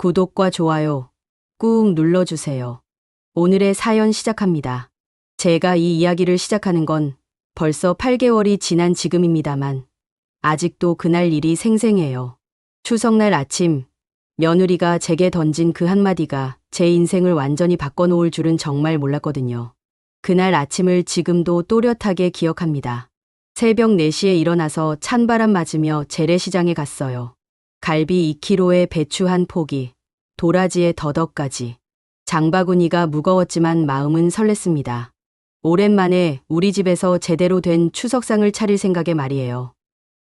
구독과 좋아요 꾹 눌러주세요. 오늘의 사연 시작합니다. 제가 이 이야기를 시작하는 건 벌써 8개월이 지난 지금입니다만 아직도 그날 일이 생생해요. 추석날 아침 며느리가 제게 던진 그 한마디가 제 인생을 완전히 바꿔놓을 줄은 정말 몰랐거든요. 그날 아침을 지금도 또렷하게 기억합니다. 새벽 4시에 일어나서 찬바람 맞으며 재래시장에 갔어요. 갈비 2kg에 배추 한 포기, 도라지에 더덕까지. 장바구니가 무거웠지만 마음은 설렜습니다. 오랜만에 우리 집에서 제대로 된 추석상을 차릴 생각에 말이에요.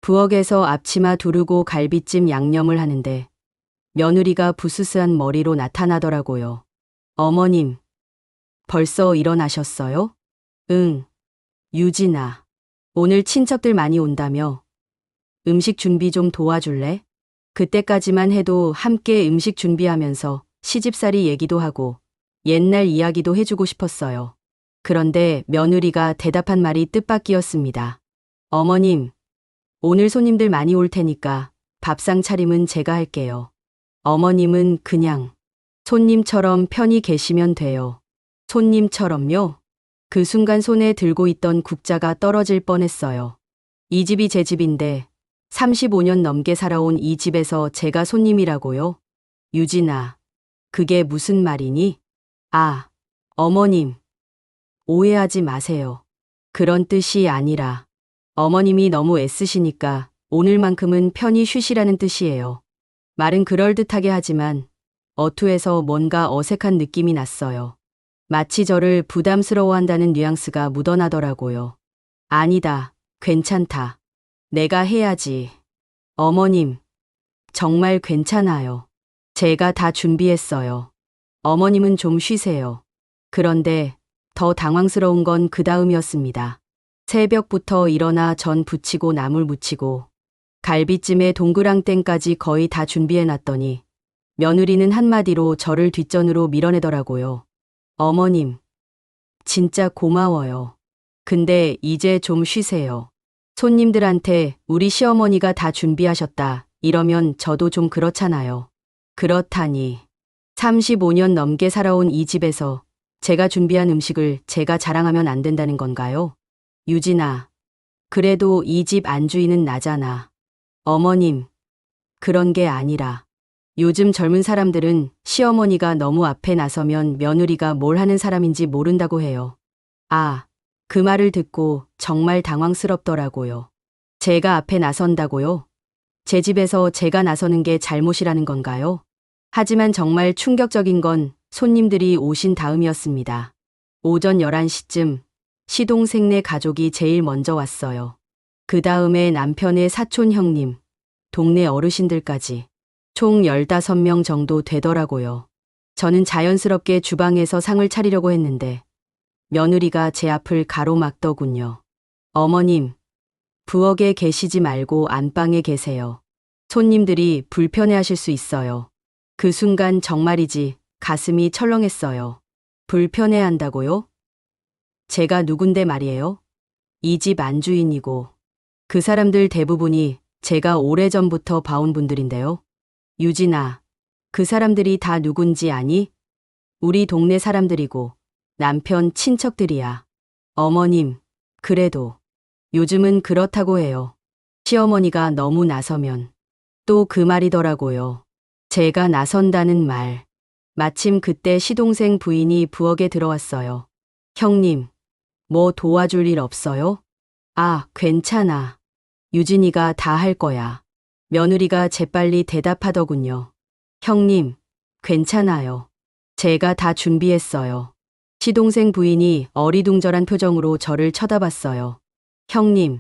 부엌에서 앞치마 두르고 갈비찜 양념을 하는데 며느리가 부스스한 머리로 나타나더라고요. 어머님, 벌써 일어나셨어요? 응, 유진아. 오늘 친척들 많이 온다며. 음식 준비 좀 도와줄래? 그때까지만 해도 함께 음식 준비하면서 시집살이 얘기도 하고 옛날 이야기도 해주고 싶었어요. 그런데 며느리가 대답한 말이 뜻밖이었습니다. 어머님, 오늘 손님들 많이 올 테니까 밥상 차림은 제가 할게요. 어머님은 그냥 손님처럼 편히 계시면 돼요. 손님처럼요? 그 순간 손에 들고 있던 국자가 떨어질 뻔했어요. 이 집이 제 집인데 35년 넘게 살아온 이 집에서 제가 손님이라고요? 유진아, 그게 무슨 말이니? 아, 어머님, 오해하지 마세요. 그런 뜻이 아니라 어머님이 너무 애쓰시니까 오늘만큼은 편히 쉬시라는 뜻이에요. 말은 그럴듯하게 하지만 어투에서 뭔가 어색한 느낌이 났어요. 마치 저를 부담스러워한다는 뉘앙스가 묻어나더라고요. 아니다, 괜찮다. 내가 해야지. 어머님, 정말 괜찮아요. 제가 다 준비했어요. 어머님은 좀 쉬세요. 그런데 더 당황스러운 건 그 다음이었습니다. 새벽부터 일어나 전 부치고 나물 무치고 갈비찜에 동그랑땡까지 거의 다 준비해놨더니 며느리는 한마디로 저를 뒷전으로 밀어내더라고요. 어머님, 진짜 고마워요. 근데 이제 좀 쉬세요. 손님들한테 우리 시어머니가 다 준비하셨다 이러면 저도 좀 그렇잖아요. 그렇다니. 35년 넘게 살아온 이 집에서 제가 준비한 음식을 제가 자랑하면 안 된다는 건가요? 유진아, 그래도 이 집 안주인은 나잖아. 어머님, 그런 게 아니라 요즘 젊은 사람들은 시어머니가 너무 앞에 나서면 며느리가 뭘 하는 사람인지 모른다고 해요. 아, 그 말을 듣고 정말 당황스럽더라고요. 제가 앞에 나선다고요? 제 집에서 제가 나서는 게 잘못이라는 건가요? 하지만 정말 충격적인 건 손님들이 오신 다음이었습니다. 오전 11시쯤 시동생네 가족이 제일 먼저 왔어요. 그 다음에 남편의 사촌 형님, 동네 어르신들까지 총 15명 정도 되더라고요. 저는 자연스럽게 주방에서 상을 차리려고 했는데 며느리가 제 앞을 가로막더군요. 어머님, 부엌에 계시지 말고 안방에 계세요. 손님들이 불편해하실 수 있어요. 그 순간 정말이지 가슴이 철렁했어요. 불편해한다고요? 제가 누군데 말이에요? 이 집 안주인이고 그 사람들 대부분이 제가 오래전부터 봐온 분들인데요. 유진아, 그 사람들이 다 누군지 아니? 우리 동네 사람들이고 남편 친척들이야. 어머님, 그래도 요즘은 그렇다고 해요. 시어머니가 너무 나서면 또 그 말이더라고요. 제가 나선다는 말. 마침 그때 시동생 부인이 부엌에 들어왔어요. 형님, 뭐 도와줄 일 없어요? 아, 괜찮아. 유진이가 다 할 거야. 며느리가 재빨리 대답하더군요. 형님, 괜찮아요. 제가 다 준비했어요. 시동생 부인이 어리둥절한 표정으로 저를 쳐다봤어요. 형님,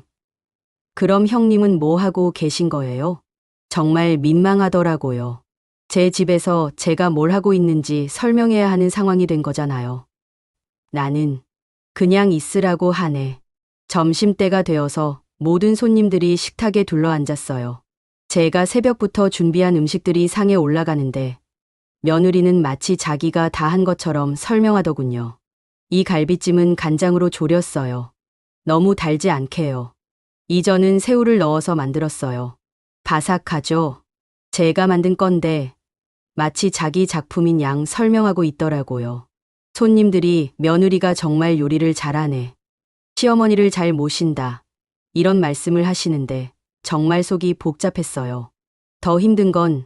그럼 형님은 뭐 하고 계신 거예요? 정말 민망하더라고요. 제 집에서 제가 뭘 하고 있는지 설명해야 하는 상황이 된 거잖아요. 나는 그냥 있으라고 하네. 점심때가 되어서 모든 손님들이 식탁에 둘러앉았어요. 제가 새벽부터 준비한 음식들이 상에 올라가는데 며느리는 마치 자기가 다 한 것처럼 설명하더군요. 이 갈비찜은 간장으로 졸였어요. 너무 달지 않게요. 이전은 새우를 넣어서 만들었어요. 바삭하죠? 제가 만든 건데 마치 자기 작품인 양 설명하고 있더라고요. 손님들이 며느리가 정말 요리를 잘하네. 시어머니를 잘 모신다. 이런 말씀을 하시는데 정말 속이 복잡했어요. 더 힘든 건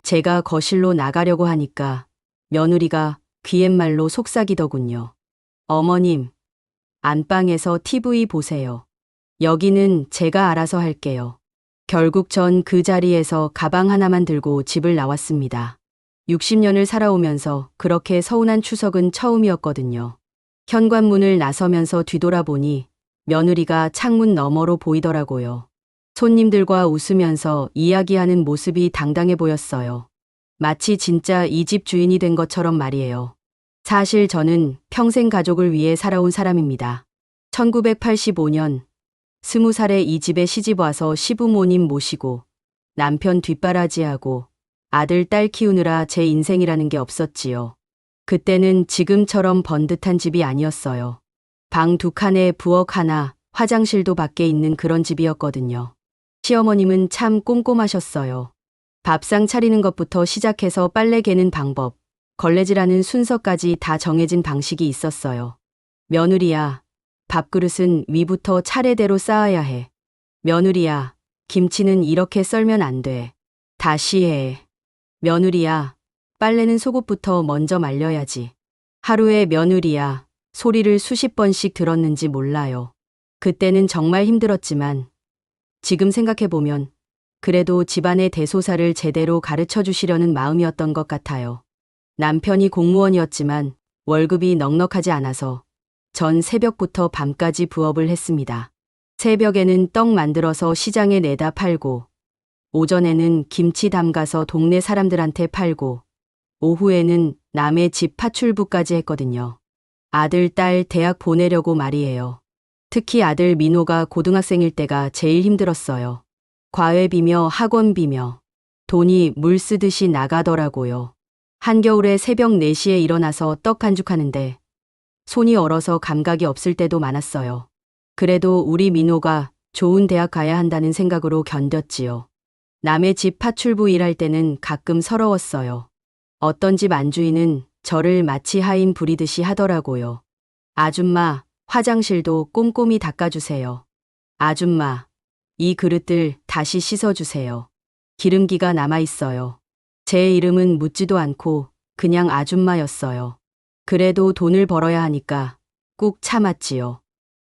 제가 거실로 나가려고 하니까 며느리가 귀갯말로 속삭이더군요. 어머님, 안방에서 TV 보세요. 여기는 제가 알아서 할게요. 결국 전 그 자리에서 가방 하나만 들고 집을 나왔습니다. 60년을 살아오면서 그렇게 서운한 추석은 처음이었거든요. 현관문을 나서면서 뒤돌아보니 며느리가 창문 너머로 보이더라고요. 손님들과 웃으면서 이야기하는 모습이 당당해 보였어요. 마치 진짜 이 집 주인이 된 것처럼 말이에요. 사실 저는 평생 가족을 위해 살아온 사람입니다. 1985년 20살에 이 집에 시집 와서 시부모님 모시고 남편 뒷바라지하고 아들, 딸 키우느라 제 인생이라는 게 없었지요. 그때는 지금처럼 번듯한 집이 아니었어요. 방 2칸에 부엌 하나, 화장실도 밖에 있는 그런 집이었거든요. 시어머님은 참 꼼꼼하셨어요. 밥상 차리는 것부터 시작해서 빨래 개는 방법, 걸레질하는 순서까지 다 정해진 방식이 있었어요. 며느리야, 밥그릇은 위부터 차례대로 쌓아야 해. 며느리야, 김치는 이렇게 썰면 안 돼. 다시 해. 며느리야, 빨래는 속옷부터 먼저 말려야지. 하루에 며느리야, 소리를 수십 번씩 들었는지 몰라요. 그때는 정말 힘들었지만 지금 생각해보면 그래도 집안의 대소사를 제대로 가르쳐 주시려는 마음이었던 것 같아요. 남편이 공무원이었지만 월급이 넉넉하지 않아서 전 새벽부터 밤까지 부업을 했습니다. 새벽에는 떡 만들어서 시장에 내다 팔고, 오전에는 김치 담가서 동네 사람들한테 팔고, 오후에는 남의 집 파출부까지 했거든요. 아들, 딸 대학 보내려고 말이에요. 특히 아들 민호가 고등학생일 때가 제일 힘들었어요. 과외비며 학원비며 돈이 물 쓰듯이 나가더라고요. 한겨울에 새벽 4시에 일어나서 떡 반죽하는데 손이 얼어서 감각이 없을 때도 많았어요. 그래도 우리 민호가 좋은 대학 가야 한다는 생각으로 견뎠지요. 남의 집 파출부 일할 때는 가끔 서러웠어요. 어떤 집 안주인은 저를 마치 하인 부리듯이 하더라고요. 아줌마, 화장실도 꼼꼼히 닦아주세요. 아줌마, 이 그릇들 다시 씻어주세요. 기름기가 남아있어요. 제 이름은 묻지도 않고 그냥 아줌마였어요. 그래도 돈을 벌어야 하니까 꾹 참았지요.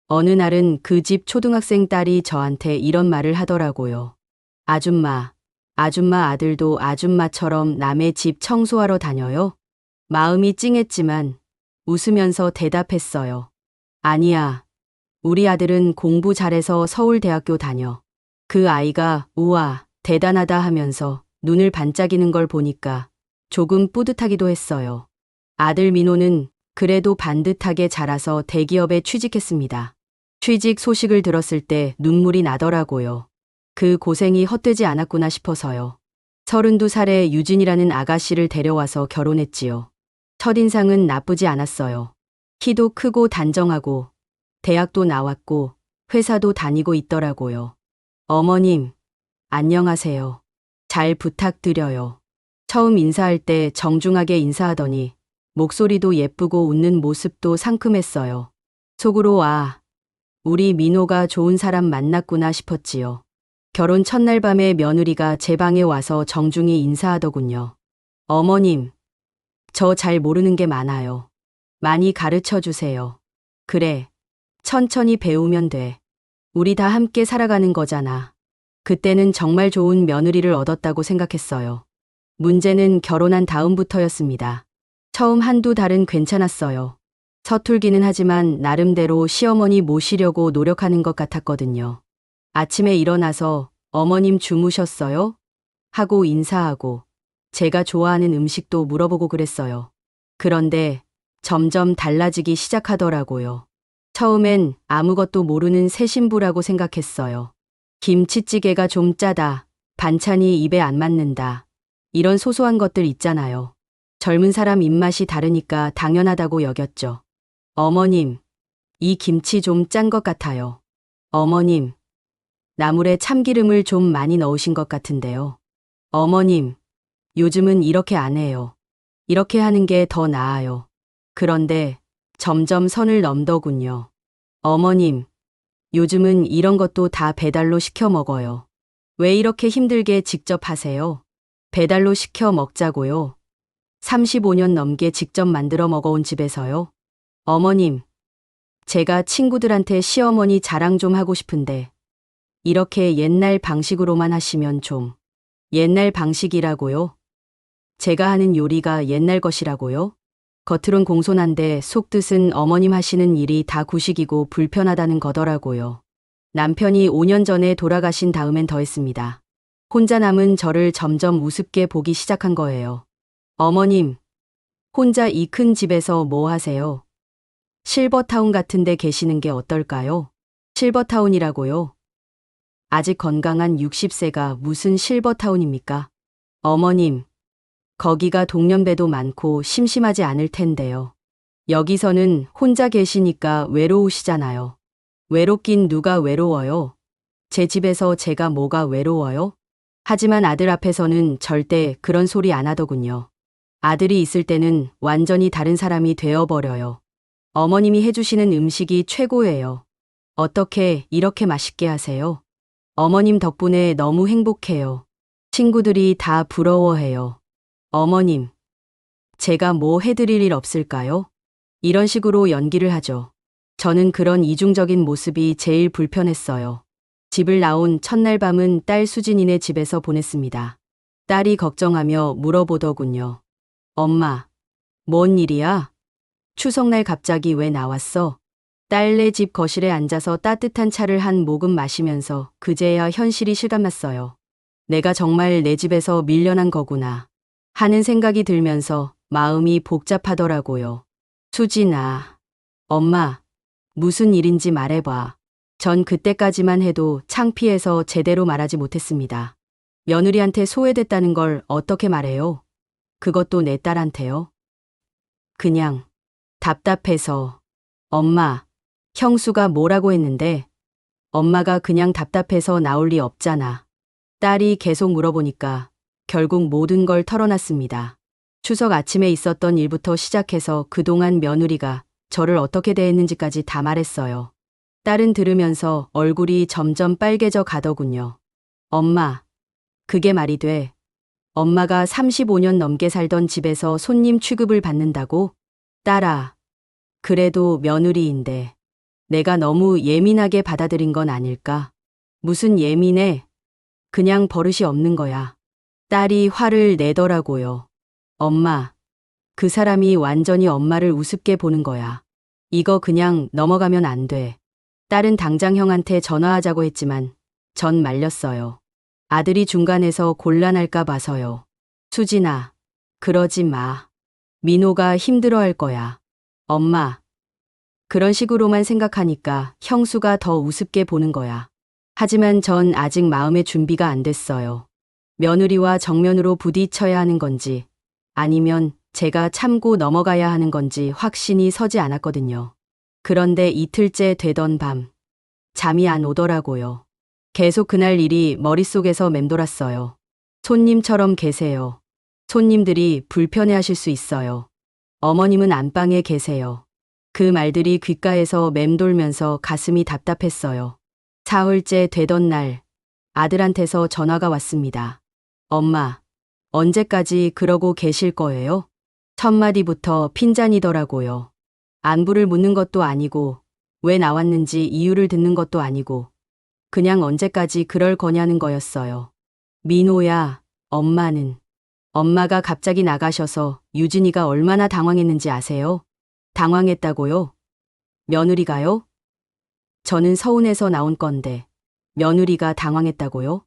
어느 날은 그 집 초등학생 딸이 저한테 이런 말을 하더라고요. 아줌마, 아줌마 아들도 아줌마처럼 남의 집 청소하러 다녀요? 마음이 찡했지만 웃으면서 대답했어요. 아니야. 우리 아들은 공부 잘해서 서울대학교 다녀. 그 아이가 우와, 대단하다 하면서 눈을 반짝이는 걸 보니까 조금 뿌듯하기도 했어요. 아들 민호는 그래도 반듯하게 자라서 대기업에 취직했습니다. 취직 소식을 들었을 때 눈물이 나더라고요. 그 고생이 헛되지 않았구나 싶어서요. 32살에 유진이라는 아가씨를 데려와서 결혼했지요. 첫인상은 나쁘지 않았어요. 키도 크고 단정하고 대학도 나왔고 회사도 다니고 있더라고요. 어머님, 안녕하세요. 잘 부탁드려요. 처음 인사할 때 정중하게 인사하더니 목소리도 예쁘고 웃는 모습도 상큼했어요. 속으로 아, 우리 민호가 좋은 사람 만났구나 싶었지요. 결혼 첫날 밤에 며느리가 제 방에 와서 정중히 인사하더군요. 어머님, 저 잘 모르는 게 많아요. 많이 가르쳐 주세요. 그래, 천천히 배우면 돼. 우리 다 함께 살아가는 거잖아. 그때는 정말 좋은 며느리를 얻었다고 생각했어요. 문제는 결혼한 다음부터였습니다. 처음 한두 달은 괜찮았어요. 서툴기는 하지만 나름대로 시어머니 모시려고 노력하는 것 같았거든요. 아침에 일어나서 어머님 주무셨어요? 하고 인사하고 제가 좋아하는 음식도 물어보고 그랬어요. 그런데 점점 달라지기 시작하더라고요. 처음엔 아무것도 모르는 새 신부라고 생각했어요. 김치찌개가 좀 짜다. 반찬이 입에 안 맞는다. 이런 소소한 것들 있잖아요. 젊은 사람 입맛이 다르니까 당연하다고 여겼죠. 어머님, 이 김치 좀 짠 것 같아요. 어머님, 나물에 참기름을 좀 많이 넣으신 것 같은데요. 어머님, 요즘은 이렇게 안 해요. 이렇게 하는 게 더 나아요. 그런데 점점 선을 넘더군요. 어머님, 요즘은 이런 것도 다 배달로 시켜 먹어요. 왜 이렇게 힘들게 직접 하세요? 배달로 시켜 먹자고요. 35년 넘게 직접 만들어 먹어온 집에서요. 어머님, 제가 친구들한테 시어머니 자랑 좀 하고 싶은데 이렇게 옛날 방식으로만 하시면 좀 옛날 방식이라고요? 제가 하는 요리가 옛날 것이라고요? 겉으론 공손한데 속뜻은 어머님 하시는 일이 다 구식이고 불편하다는 거더라고요. 남편이 5년 전에 돌아가신 다음엔 더했습니다. 혼자 남은 저를 점점 우습게 보기 시작한 거예요. 어머님, 혼자 이 큰 집에서 뭐 하세요? 실버타운 같은 데 계시는 게 어떨까요? 실버타운이라고요? 아직 건강한 60세가 무슨 실버타운입니까? 어머님, 거기가 동년배도 많고 심심하지 않을 텐데요. 여기서는 혼자 계시니까 외로우시잖아요. 외롭긴 누가 외로워요? 제 집에서 제가 뭐가 외로워요? 하지만 아들 앞에서는 절대 그런 소리 안 하더군요. 아들이 있을 때는 완전히 다른 사람이 되어버려요. 어머님이 해주시는 음식이 최고예요. 어떻게 이렇게 맛있게 하세요? 어머님 덕분에 너무 행복해요. 친구들이 다 부러워해요. 어머님, 제가 뭐 해드릴 일 없을까요? 이런 식으로 연기를 하죠. 저는 그런 이중적인 모습이 제일 불편했어요. 집을 나온 첫날 밤은 딸 수진이네 집에서 보냈습니다. 딸이 걱정하며 물어보더군요. 엄마, 뭔 일이야? 추석날 갑자기 왜 나왔어? 딸네 집 거실에 앉아서 따뜻한 차를 한 모금 마시면서 그제야 현실이 실감났어요. 내가 정말 내 집에서 밀려난 거구나 하는 생각이 들면서 마음이 복잡하더라고요. 수진아, 엄마, 무슨 일인지 말해봐. 전 그때까지만 해도 창피해서 제대로 말하지 못했습니다. 며느리한테 소외됐다는 걸 어떻게 말해요? 그것도 내 딸한테요? 그냥 답답해서. 엄마, 형수가 뭐라고 했는데? 엄마가 그냥 답답해서 나올 리 없잖아. 딸이 계속 물어보니까 결국 모든 걸 털어놨습니다. 추석 아침에 있었던 일부터 시작해서 그동안 며느리가 저를 어떻게 대했는지까지 다 말했어요. 딸은 들으면서 얼굴이 점점 빨개져 가더군요. 엄마, 그게 말이 돼? 엄마가 35년 넘게 살던 집에서 손님 취급을 받는다고? 딸아, 그래도 며느리인데 내가 너무 예민하게 받아들인 건 아닐까? 무슨 예민해? 그냥 버릇이 없는 거야. 딸이 화를 내더라고요. 엄마, 그 사람이 완전히 엄마를 우습게 보는 거야. 이거 그냥 넘어가면 안 돼. 딸은 당장 형한테 전화하자고 했지만 전 말렸어요. 아들이 중간에서 곤란할까 봐서요. 수진아, 그러지 마. 민호가 힘들어할 거야. 엄마, 그런 식으로만 생각하니까 형수가 더 우습게 보는 거야. 하지만 전 아직 마음의 준비가 안 됐어요. 며느리와 정면으로 부딪혀야 하는 건지 아니면 제가 참고 넘어가야 하는 건지 확신이 서지 않았거든요. 그런데 이틀째 되던 밤, 잠이 안 오더라고요. 계속 그날 일이 머릿속에서 맴돌았어요. 손님처럼 계세요. 손님들이 불편해하실 수 있어요. 어머님은 안방에 계세요. 그 말들이 귓가에서 맴돌면서 가슴이 답답했어요. 사흘째 되던 날, 아들한테서 전화가 왔습니다. 엄마, 언제까지 그러고 계실 거예요? 첫 마디부터 핀잔이더라고요. 안부를 묻는 것도 아니고, 왜 나왔는지 이유를 듣는 것도 아니고, 그냥 언제까지 그럴 거냐는 거였어요. 민호야, 엄마가 갑자기 나가셔서 유진이가 얼마나 당황했는지 아세요? 당황했다고요? 며느리가요? 저는 서운해서 나온 건데, 며느리가 당황했다고요?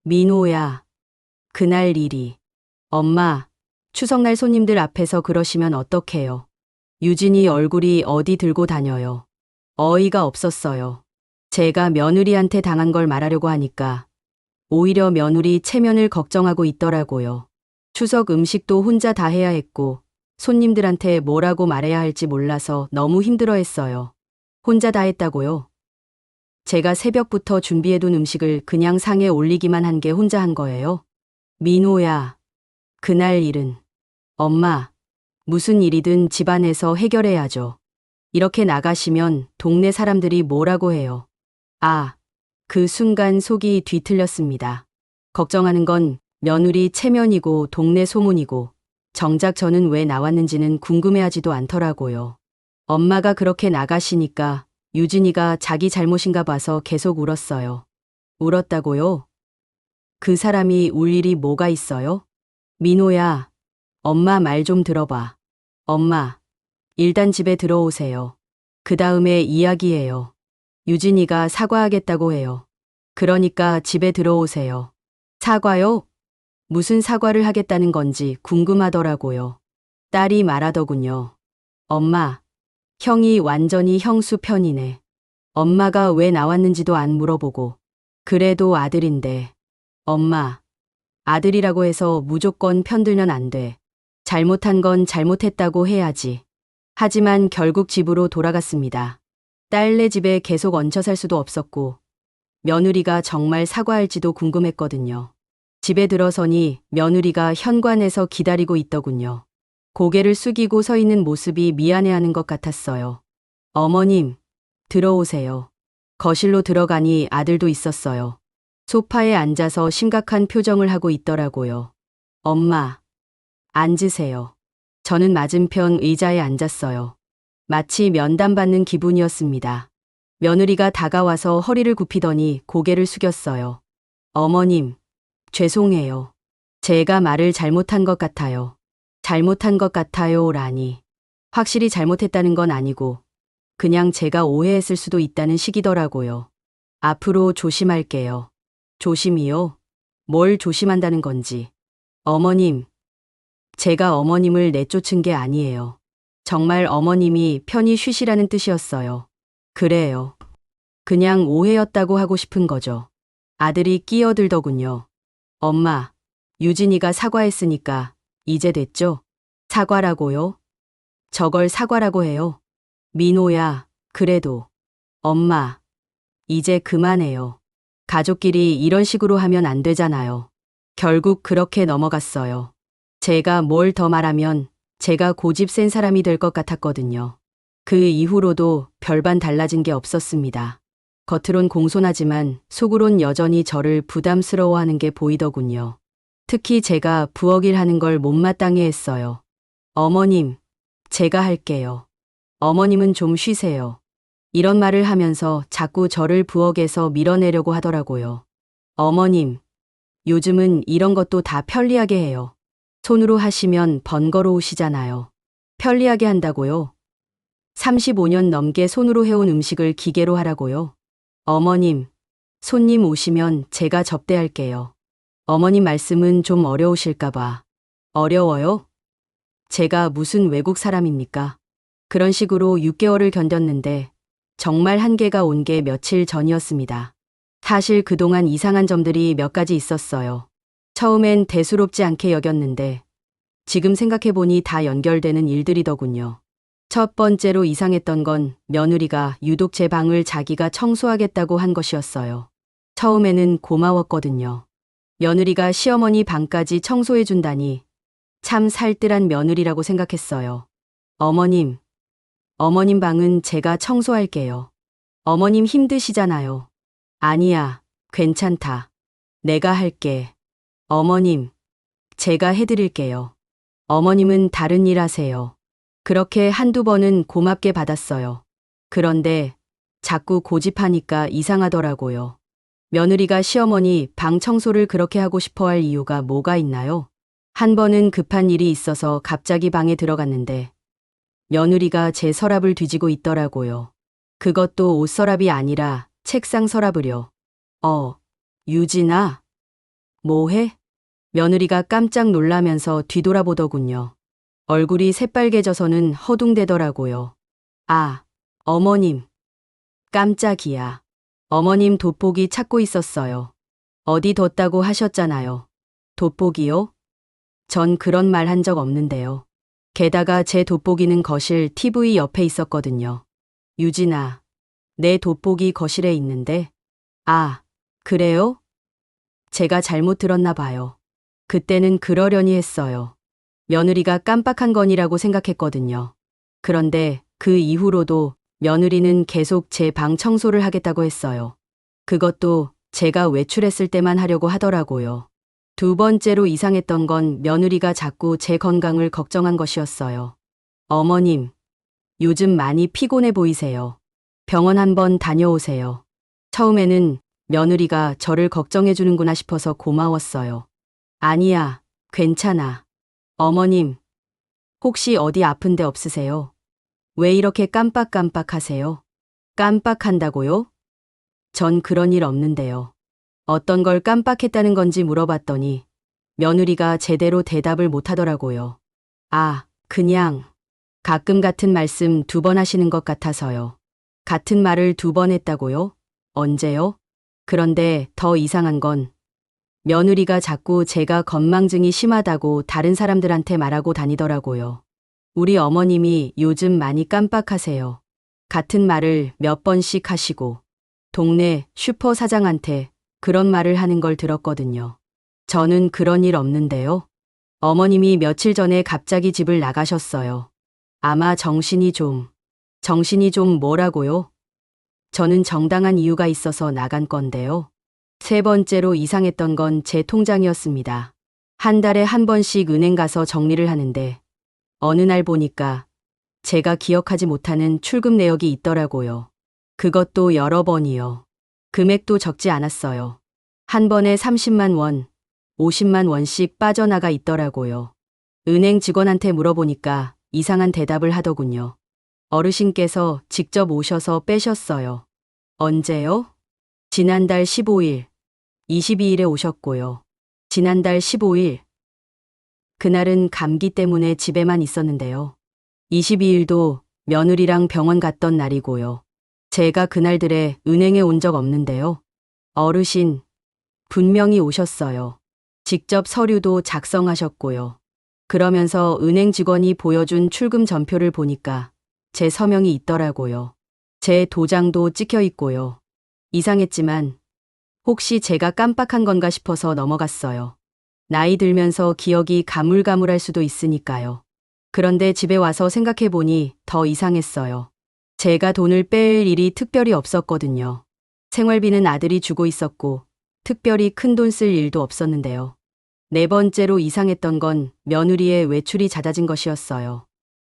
민호야, 그날 일이. 엄마, 추석날 손님들 앞에서 그러시면 어떡해요? 유진이 얼굴이 어디 들고 다녀요. 어이가 없었어요. 제가 며느리한테 당한 걸 말하려고 하니까 오히려 며느리 체면을 걱정하고 있더라고요. 추석 음식도 혼자 다 해야 했고 손님들한테 뭐라고 말해야 할지 몰라서 너무 힘들어했어요. 혼자 다 했다고요? 제가 새벽부터 준비해둔 음식을 그냥 상에 올리기만 한 게 혼자 한 거예요? 민호야, 그날 일은 엄마, 무슨 일이든 집안에서 해결해야죠. 이렇게 나가시면 동네 사람들이 뭐라고 해요. 아, 그 순간 속이 뒤틀렸습니다. 걱정하는 건 며느리 체면이고 동네 소문이고 정작 저는 왜 나왔는지는 궁금해하지도 않더라고요. 엄마가 그렇게 나가시니까 유진이가 자기 잘못인가 봐서 계속 울었어요. 울었다고요? 그 사람이 울 일이 뭐가 있어요? 민호야, 엄마 말 좀 들어봐. 엄마, 일단 집에 들어오세요. 그 다음에 이야기해요. 유진이가 사과하겠다고 해요. 그러니까 집에 들어오세요. 사과요? 무슨 사과를 하겠다는 건지 궁금하더라고요. 딸이 말하더군요. 엄마, 형이 완전히 형수 편이네. 엄마가 왜 나왔는지도 안 물어보고. 그래도 아들인데. 엄마, 아들이라고 해서 무조건 편들면 안 돼. 잘못한 건 잘못했다고 해야지. 하지만 결국 집으로 돌아갔습니다. 딸네 집에 계속 얹혀 살 수도 없었고, 며느리가 정말 사과할지도 궁금했거든요. 집에 들어서니 며느리가 현관에서 기다리고 있더군요. 고개를 숙이고 서 있는 모습이 미안해하는 것 같았어요. 어머님, 들어오세요. 거실로 들어가니 아들도 있었어요. 소파에 앉아서 심각한 표정을 하고 있더라고요. 엄마, 앉으세요. 저는 맞은편 의자에 앉았어요. 마치 면담받는 기분이었습니다. 며느리가 다가와서 허리를 굽히더니 고개를 숙였어요. 어머님, 죄송해요. 제가 말을 잘못한 것 같아요. 잘못한 것 같아요라니. 확실히 잘못했다는 건 아니고 그냥 제가 오해했을 수도 있다는 식이더라고요. 앞으로 조심할게요. 조심이요? 뭘 조심한다는 건지. 어머님, 제가 어머님을 내쫓은 게 아니에요. 정말 어머님이 편히 쉬시라는 뜻이었어요. 그래요. 그냥 오해였다고 하고 싶은 거죠. 아들이 끼어들더군요. 엄마, 유진이가 사과했으니까 이제 됐죠? 사과라고요? 저걸 사과라고 해요. 민호야, 그래도. 엄마, 이제 그만해요. 가족끼리 이런 식으로 하면 안 되잖아요. 결국 그렇게 넘어갔어요. 제가 뭘 더 말하면 제가 고집 센 사람이 될 것 같았거든요. 그 이후로도 별반 달라진 게 없었습니다. 겉으론 공손하지만 속으론 여전히 저를 부담스러워하는 게 보이더군요. 특히 제가 부엌일 하는 걸 못마땅해 했어요. 어머님, 제가 할게요. 어머님은 좀 쉬세요. 이런 말을 하면서 자꾸 저를 부엌에서 밀어내려고 하더라고요. 어머님, 요즘은 이런 것도 다 편리하게 해요. 손으로 하시면 번거로우시잖아요. 편리하게 한다고요? 35년 넘게 손으로 해온 음식을 기계로 하라고요? 어머님, 손님 오시면 제가 접대할게요. 어머님 말씀은 좀 어려우실까봐. 어려워요? 제가 무슨 외국 사람입니까? 그런 식으로 6개월을 견뎠는데 정말 한계가 온 게 며칠 전이었습니다. 사실 그동안 이상한 점들이 몇 가지 있었어요. 처음엔 대수롭지 않게 여겼는데 지금 생각해보니 다 연결되는 일들이더군요. 첫 번째로 이상했던 건 며느리가 유독 제 방을 자기가 청소하겠다고 한 것이었어요. 처음에는 고마웠거든요. 며느리가 시어머니 방까지 청소해준다니 참 살뜰한 며느리라고 생각했어요. 어머님, 어머님 방은 제가 청소할게요. 어머님 힘드시잖아요. 아니야, 괜찮다. 내가 할게. 어머님, 제가 해드릴게요. 어머님은 다른 일 하세요. 그렇게 한두 번은 고맙게 받았어요. 그런데 자꾸 고집하니까 이상하더라고요. 며느리가 시어머니 방 청소를 그렇게 하고 싶어 할 이유가 뭐가 있나요? 한 번은 급한 일이 있어서 갑자기 방에 들어갔는데 며느리가 제 서랍을 뒤지고 있더라고요. 그것도 옷 서랍이 아니라 책상 서랍을요. 유진아, 뭐해? 며느리가 깜짝 놀라면서 뒤돌아보더군요. 얼굴이 새빨개져서는 허둥대더라고요. 아, 어머님. 깜짝이야. 어머님 돋보기 찾고 있었어요. 어디 뒀다고 하셨잖아요. 돋보기요? 전 그런 말 한 적 없는데요. 게다가 제 돋보기는 거실 TV 옆에 있었거든요. 유진아, 내 돋보기 거실에 있는데. 아, 그래요? 제가 잘못 들었나 봐요. 그때는 그러려니 했어요. 며느리가 깜빡한 건이라고 생각했거든요. 그런데 그 이후로도 며느리는 계속 제 방 청소를 하겠다고 했어요. 그것도 제가 외출했을 때만 하려고 하더라고요. 두 번째로 이상했던 건 며느리가 자꾸 제 건강을 걱정한 것이었어요. 어머님, 요즘 많이 피곤해 보이세요. 병원 한번 다녀오세요. 처음에는 며느리가 저를 걱정해 주는구나 싶어서 고마웠어요. 아니야, 괜찮아. 어머님, 혹시 어디 아픈 데 없으세요? 왜 이렇게 깜빡깜빡 하세요? 깜빡한다고요? 전 그런 일 없는데요. 어떤 걸 깜빡했다는 건지 물어봤더니 며느리가 제대로 대답을 못 하더라고요. 아, 그냥 가끔 같은 말씀 2번 하시는 것 같아서요. 같은 말을 2번 했다고요? 언제요? 그런데 더 이상한 건 며느리가 자꾸 제가 건망증이 심하다고 다른 사람들한테 말하고 다니더라고요. 우리 어머님이 요즘 많이 깜빡하세요. 같은 말을 몇 번씩 하시고 동네 슈퍼 사장한테 그런 말을 하는 걸 들었거든요. 저는 그런 일 없는데요. 어머님이 며칠 전에 갑자기 집을 나가셨어요. 아마 정신이 좀 뭐라고요? 저는 정당한 이유가 있어서 나간 건데요. 세 번째로 이상했던 건 제 통장이었습니다. 한 달에 한 번씩 은행 가서 정리를 하는데 어느 날 보니까 제가 기억하지 못하는 출금 내역이 있더라고요. 그것도 여러 번이요. 금액도 적지 않았어요. 한 번에 30만 원, 50만 원씩 빠져나가 있더라고요. 은행 직원한테 물어보니까 이상한 대답을 하더군요. 어르신께서 직접 오셔서 빼셨어요. 언제요? 지난달 15일, 22일에 오셨고요. 지난달 15일. 그날은 감기 때문에 집에만 있었는데요. 22일도 며느리랑 병원 갔던 날이고요. 제가 그날들에 은행에 온 적 없는데요. 어르신, 분명히 오셨어요. 직접 서류도 작성하셨고요. 그러면서 은행 직원이 보여준 출금 전표를 보니까 제 서명이 있더라고요. 제 도장도 찍혀 있고요. 이상했지만 혹시 제가 깜빡한 건가 싶어서 넘어갔어요. 나이 들면서 기억이 가물가물할 수도 있으니까요. 그런데 집에 와서 생각해 보니 더 이상했어요. 제가 돈을 뺄 일이 특별히 없었거든요. 생활비는 아들이 주고 있었고 특별히 큰돈 쓸 일도 없었는데요. 네 번째로 이상했던 건 며느리의 외출이 잦아진 것이었어요.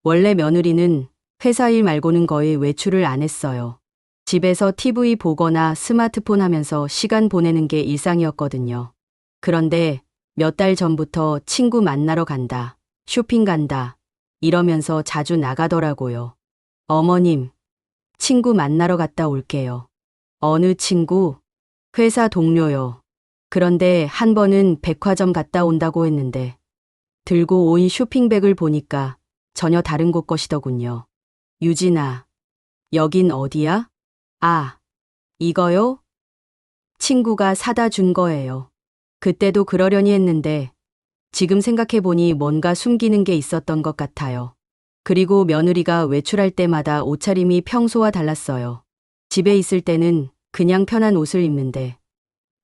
원래 며느리는 회사 일 말고는 거의 외출을 안 했어요. 집에서 TV 보거나 스마트폰 하면서 시간 보내는 게 일상이었거든요. 그런데 몇 달 전부터 친구 만나러 간다, 쇼핑 간다, 이러면서 자주 나가더라고요. 어머님, 친구 만나러 갔다 올게요. 어느 친구? 회사 동료요. 그런데 한 번은 백화점 갔다 온다고 했는데 들고 온 쇼핑백을 보니까 전혀 다른 곳 것이더군요. 유진아, 여긴 어디야? 아, 이거요? 친구가 사다 준 거예요. 그때도 그러려니 했는데 지금 생각해보니 뭔가 숨기는 게 있었던 것 같아요. 그리고 며느리가 외출할 때마다 옷차림이 평소와 달랐어요. 집에 있을 때는 그냥 편한 옷을 입는데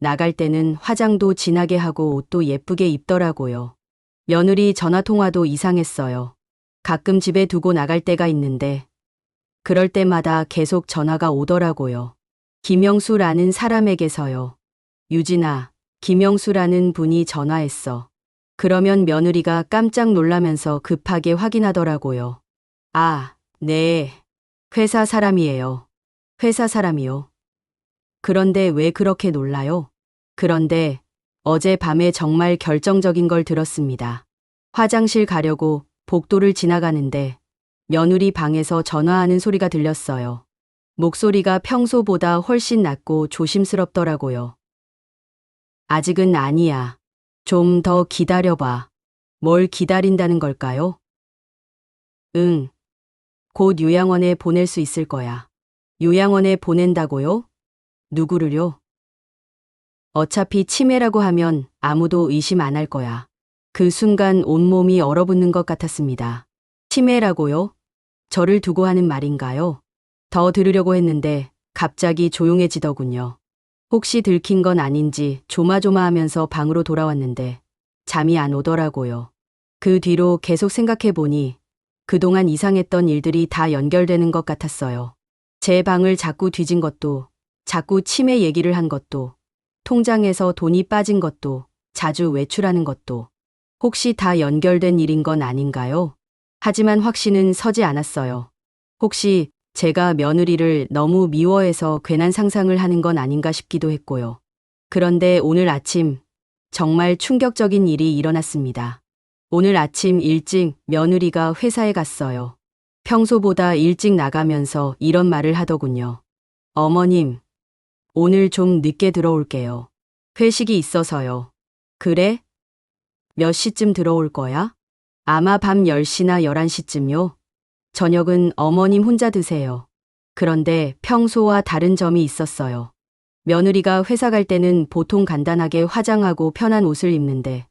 나갈 때는 화장도 진하게 하고 옷도 예쁘게 입더라고요. 며느리 전화통화도 이상했어요. 가끔 집에 두고 나갈 때가 있는데 그럴 때마다 계속 전화가 오더라고요. 김영수라는 사람에게서요. 유진아, 김영수라는 분이 전화했어. 그러면 며느리가 깜짝 놀라면서 급하게 확인하더라고요. 아, 네. 회사 사람이에요. 회사 사람이요. 그런데 왜 그렇게 놀라요? 그런데 어젯밤에 정말 결정적인 걸 들었습니다. 화장실 가려고 복도를 지나가는데 며느리 방에서 전화하는 소리가 들렸어요. 목소리가 평소보다 훨씬 낮고 조심스럽더라고요. 아직은 아니야. 좀 더 기다려봐. 뭘 기다린다는 걸까요? 응. 곧 요양원에 보낼 수 있을 거야. 요양원에 보낸다고요? 누구를요? 어차피 치매라고 하면 아무도 의심 안 할 거야. 그 순간 온몸이 얼어붙는 것 같았습니다. 치매라고요? 저를 두고 하는 말인가요? 더 들으려고 했는데 갑자기 조용해지더군요. 혹시 들킨 건 아닌지 조마조마하면서 방으로 돌아왔는데 잠이 안 오더라고요. 그 뒤로 계속 생각해 보니 그동안 이상했던 일들이 다 연결되는 것 같았어요. 제 방을 자꾸 뒤진 것도, 자꾸 치매 얘기를 한 것도, 통장에서 돈이 빠진 것도, 자주 외출하는 것도, 혹시 다 연결된 일인 건 아닌가요? 하지만 확신은 서지 않았어요. 혹시 제가 며느리를 너무 미워해서 괜한 상상을 하는 건 아닌가 싶기도 했고요. 그런데 오늘 아침 정말 충격적인 일이 일어났습니다. 오늘 아침 일찍 며느리가 회사에 갔어요. 평소보다 일찍 나가면서 이런 말을 하더군요. 어머님, 오늘 좀 늦게 들어올게요. 회식이 있어서요. 그래? 몇 시쯤 들어올 거야? 아마 밤 10시나 11시쯤요. 저녁은 어머님 혼자 드세요. 그런데 평소와 다른 점이 있었어요. 며느리가 회사 갈 때는 보통 간단하게 화장하고 편한 옷을 입는데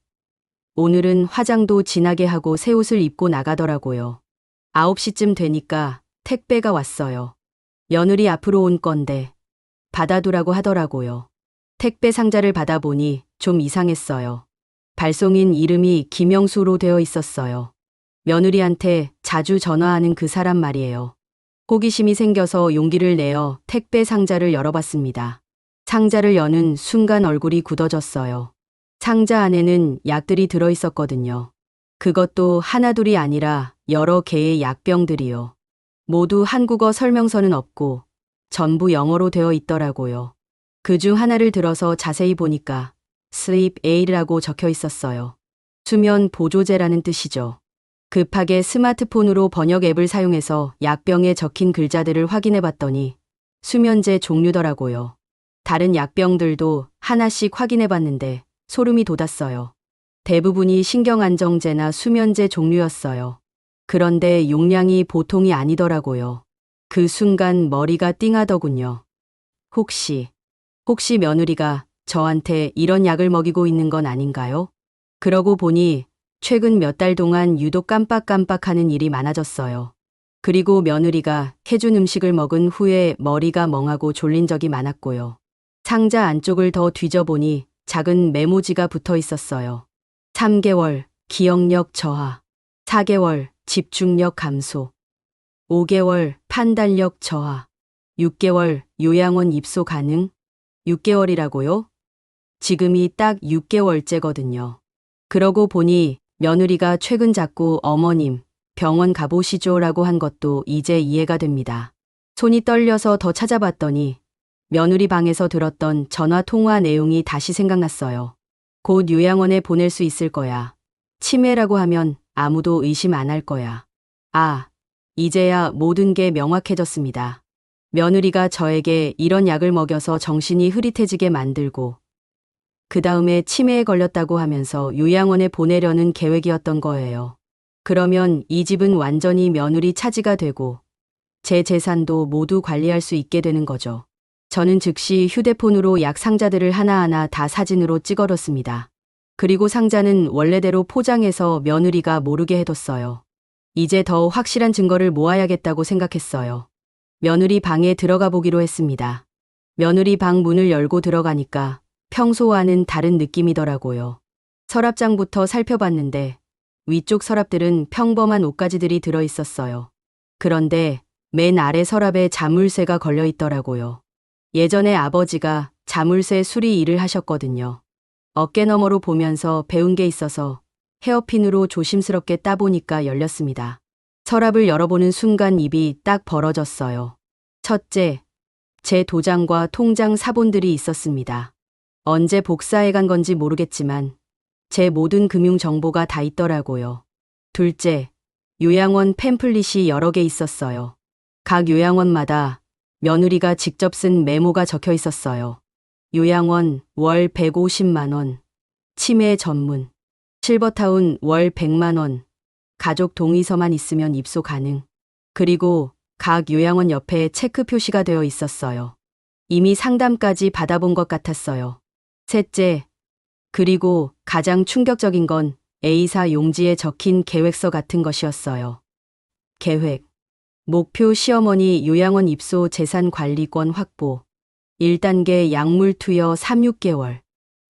오늘은 화장도 진하게 하고 새 옷을 입고 나가더라고요. 9시쯤 되니까 택배가 왔어요. 며느리 앞으로 온 건데 받아두라고 하더라고요. 택배 상자를 받아보니 좀 이상했어요. 발송인 이름이 김영수로 되어 있었어요. 며느리한테 자주 전화하는 그 사람 말이에요. 호기심이 생겨서 용기를 내어 택배 상자를 열어봤습니다. 상자를 여는 순간 얼굴이 굳어졌어요. 상자 안에는 약들이 들어있었거든요. 그것도 하나둘이 아니라 여러 개의 약병들이요. 모두 한국어 설명서는 없고 전부 영어로 되어 있더라고요. 그중 하나를 들어서 자세히 보니까 Sleep Aid라고 적혀 있었어요. 수면 보조제라는 뜻이죠. 급하게 스마트폰으로 번역 앱을 사용해서 약병에 적힌 글자들을 확인해 봤더니 수면제 종류더라고요. 다른 약병들도 하나씩 확인해 봤는데 소름이 돋았어요. 대부분이 신경안정제나 수면제 종류였어요. 그런데 용량이 보통이 아니더라고요. 그 순간 머리가 띵하더군요. 혹시 며느리가 저한테 이런 약을 먹이고 있는 건 아닌가요? 그러고 보니 최근 몇 달 동안 유독 깜빡깜빡하는 일이 많아졌어요. 그리고 며느리가 해준 음식을 먹은 후에 머리가 멍하고 졸린 적이 많았고요. 상자 안쪽을 더 뒤져보니 작은 메모지가 붙어 있었어요. 3개월 기억력 저하, 4개월 집중력 감소, 5개월 판단력 저하, 6개월 요양원 입소 가능? 6개월이라고요? 지금이 딱 6개월째거든요. 그러고 보니 며느리가 최근 자꾸 어머님 병원 가보시죠 라고 한 것도 이제 이해가 됩니다. 손이 떨려서 더 찾아봤더니 며느리 방에서 들었던 전화 통화 내용이 다시 생각났어요. 곧 요양원에 보낼 수 있을 거야. 치매라고 하면 아무도 의심 안 할 거야. 아, 이제야 모든 게 명확해졌습니다. 며느리가 저에게 이런 약을 먹여서 정신이 흐릿해지게 만들고 그 다음에 치매에 걸렸다고 하면서 요양원에 보내려는 계획이었던 거예요. 그러면 이 집은 완전히 며느리 차지가 되고 제 재산도 모두 관리할 수 있게 되는 거죠. 저는 즉시 휴대폰으로 약 상자들을 하나하나 다 사진으로 찍어뒀습니다. 그리고 상자는 원래대로 포장해서 며느리가 모르게 해뒀어요. 이제 더 확실한 증거를 모아야겠다고 생각했어요. 며느리 방에 들어가 보기로 했습니다. 며느리 방 문을 열고 들어가니까 평소와는 다른 느낌이더라고요. 서랍장부터 살펴봤는데 위쪽 서랍들은 평범한 옷가지들이 들어있었어요. 그런데 맨 아래 서랍에 자물쇠가 걸려 있더라고요. 예전에 아버지가 자물쇠 수리 일을 하셨거든요. 어깨너머로 보면서 배운 게 있어서 헤어핀으로 조심스럽게 따보니까 열렸습니다. 서랍을 열어보는 순간 입이 딱 벌어졌어요. 첫째, 제 도장과 통장 사본들이 있었습니다. 언제 복사해 간 건지 모르겠지만 제 모든 금융 정보가 다 있더라고요. 둘째, 요양원 팸플릿이 여러 개 있었어요. 각 요양원마다 며느리가 직접 쓴 메모가 적혀 있었어요. 요양원 월 150만 원, 치매 전문, 실버타운 월 100만 원, 가족 동의서만 있으면 입소 가능. 그리고 각 요양원 옆에 체크 표시가 되어 있었어요. 이미 상담까지 받아본 것 같았어요. 셋째, 그리고 가장 충격적인 건 A사 용지에 적힌 계획서 같은 것이었어요. 계획, 목표 시어머니 요양원 입소 재산 관리권 확보, 1단계 약물 투여 3, 6개월,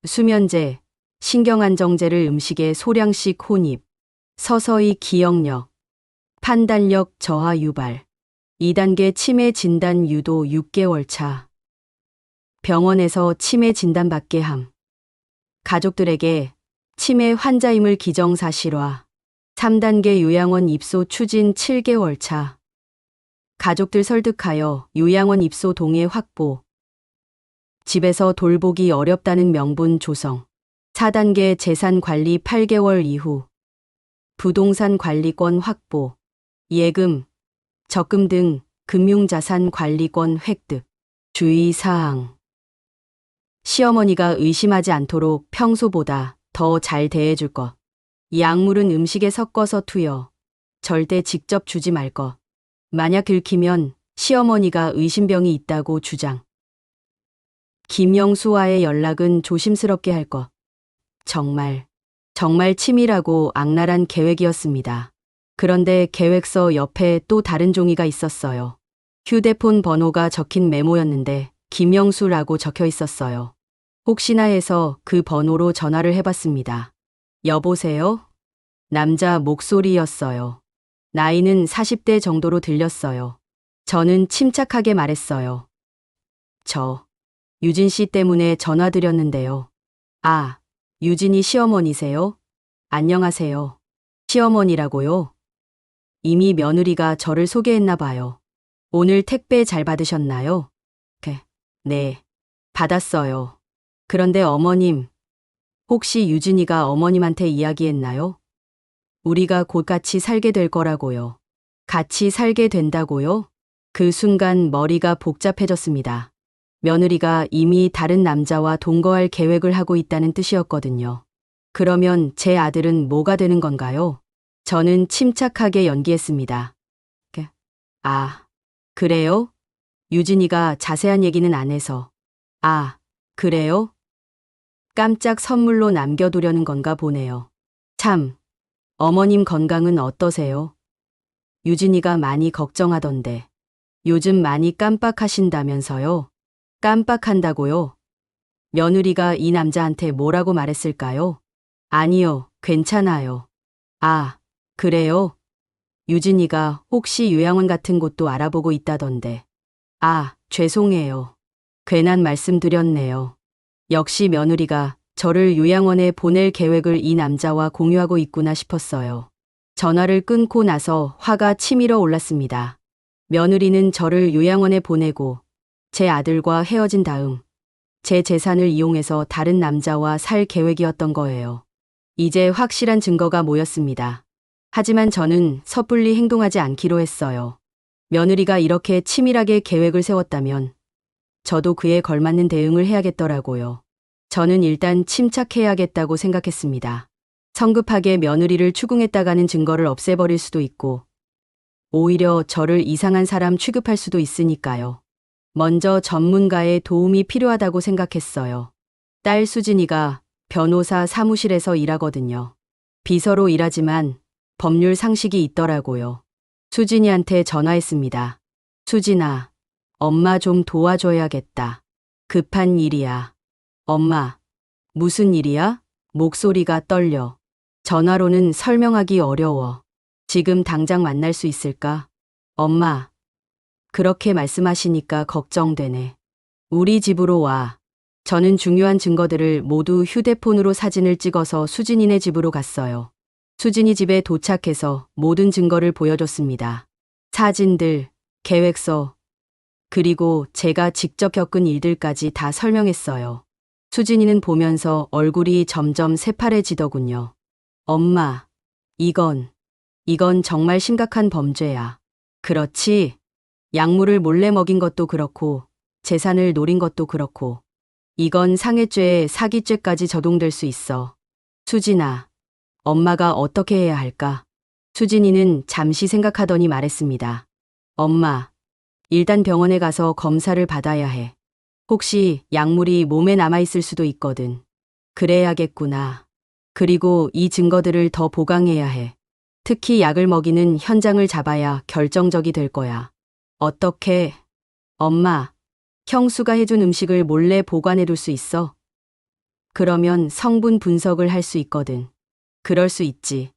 수면제, 신경안정제를 음식에 소량씩 혼입, 서서히 기억력, 판단력 저하 유발, 2단계 치매 진단 유도 6개월 차. 병원에서 치매 진단받게 함. 가족들에게 치매 환자임을 기정사실화. 3단계 요양원 입소 추진 7개월 차. 가족들 설득하여 요양원 입소 동의 확보. 집에서 돌보기 어렵다는 명분 조성. 4단계 재산 관리 8개월 이후. 부동산 관리권 확보. 예금, 적금 등 금융자산 관리권 획득. 주의사항. 시어머니가 의심하지 않도록 평소보다 더 잘 대해줄 것. 약물은 음식에 섞어서 투여. 절대 직접 주지 말 것. 만약 들키면 시어머니가 의심병이 있다고 주장. 김영수와의 연락은 조심스럽게 할 것. 정말 치밀하고 악랄한 계획이었습니다. 그런데 계획서 옆에 또 다른 종이가 있었어요. 휴대폰 번호가 적힌 메모였는데 김영수라고 적혀 있었어요. 혹시나 해서 그 번호로 전화를 해봤습니다. 여보세요? 남자 목소리였어요. 나이는 40대 정도로 들렸어요. 저는 침착하게 말했어요. 저 유진 씨 때문에 전화 드렸는데요. 아, 유진이 시어머니세요? 안녕하세요. 시어머니라고요? 이미 며느리가 저를 소개했나 봐요. 오늘 택배 잘 받으셨나요? 네, 받았어요. 그런데 어머님, 혹시 유진이가 어머님한테 이야기했나요? 우리가 곧 같이 살게 될 거라고요. 같이 살게 된다고요? 그 순간 머리가 복잡해졌습니다. 며느리가 이미 다른 남자와 동거할 계획을 하고 있다는 뜻이었거든요. 그러면 제 아들은 뭐가 되는 건가요? 저는 침착하게 연기했습니다. 아, 그래요? 유진이가 자세한 얘기는 안 해서. 아, 그래요? 깜짝 선물로 남겨두려는 건가 보네요. 참, 어머님 건강은 어떠세요? 유진이가 많이 걱정하던데. 요즘 많이 깜빡하신다면서요? 깜빡한다고요? 며느리가 이 남자한테 뭐라고 말했을까요? 아니요, 괜찮아요. 아, 그래요? 유진이가 혹시 요양원 같은 곳도 알아보고 있다던데. 아, 죄송해요. 괜한 말씀 드렸네요. 역시 며느리가 저를 요양원에 보낼 계획을 이 남자와 공유하고 있구나 싶었어요. 전화를 끊고 나서 화가 치밀어 올랐습니다. 며느리는 저를 요양원에 보내고 제 아들과 헤어진 다음 제 재산을 이용해서 다른 남자와 살 계획이었던 거예요. 이제 확실한 증거가 모였습니다. 하지만 저는 섣불리 행동하지 않기로 했어요. 며느리가 이렇게 치밀하게 계획을 세웠다면 저도 그에 걸맞는 대응을 해야겠더라고요. 저는 일단 침착해야겠다고 생각했습니다. 성급하게 며느리를 추궁했다가는 증거를 없애버릴 수도 있고 오히려 저를 이상한 사람 취급할 수도 있으니까요. 먼저 전문가의 도움이 필요하다고 생각했어요. 딸 수진이가 변호사 사무실에서 일하거든요. 비서로 일하지만 법률 상식이 있더라고요. 수진이한테 전화했습니다. 수진아, 엄마 좀 도와줘야겠다. 급한 일이야. 엄마, 무슨 일이야? 목소리가 떨려. 전화로는 설명하기 어려워. 지금 당장 만날 수 있을까? 엄마, 그렇게 말씀하시니까 걱정되네. 우리 집으로 와. 저는 중요한 증거들을 모두 휴대폰으로 사진을 찍어서 수진이네 집으로 갔어요. 수진이 집에 도착해서 모든 증거를 보여줬습니다. 사진들, 계획서, 그리고 제가 직접 겪은 일들까지 다 설명했어요. 수진이는 보면서 얼굴이 점점 새파래지더군요. 엄마, 이건 정말 심각한 범죄야. 그렇지. 약물을 몰래 먹인 것도 그렇고, 재산을 노린 것도 그렇고, 이건 상해죄에 사기죄까지 적용될 수 있어. 수진아, 엄마가 어떻게 해야 할까? 수진이는 잠시 생각하더니 말했습니다. 엄마, 일단 병원에 가서 검사를 받아야 해. 혹시 약물이 몸에 남아있을 수도 있거든. 그래야겠구나. 그리고 이 증거들을 더 보강해야 해. 특히 약을 먹이는 현장을 잡아야 결정적이 될 거야. 어떻게? 엄마, 형수가 해준 음식을 몰래 보관해둘 수 있어? 그러면 성분 분석을 할 수 있거든. 그럴 수 있지.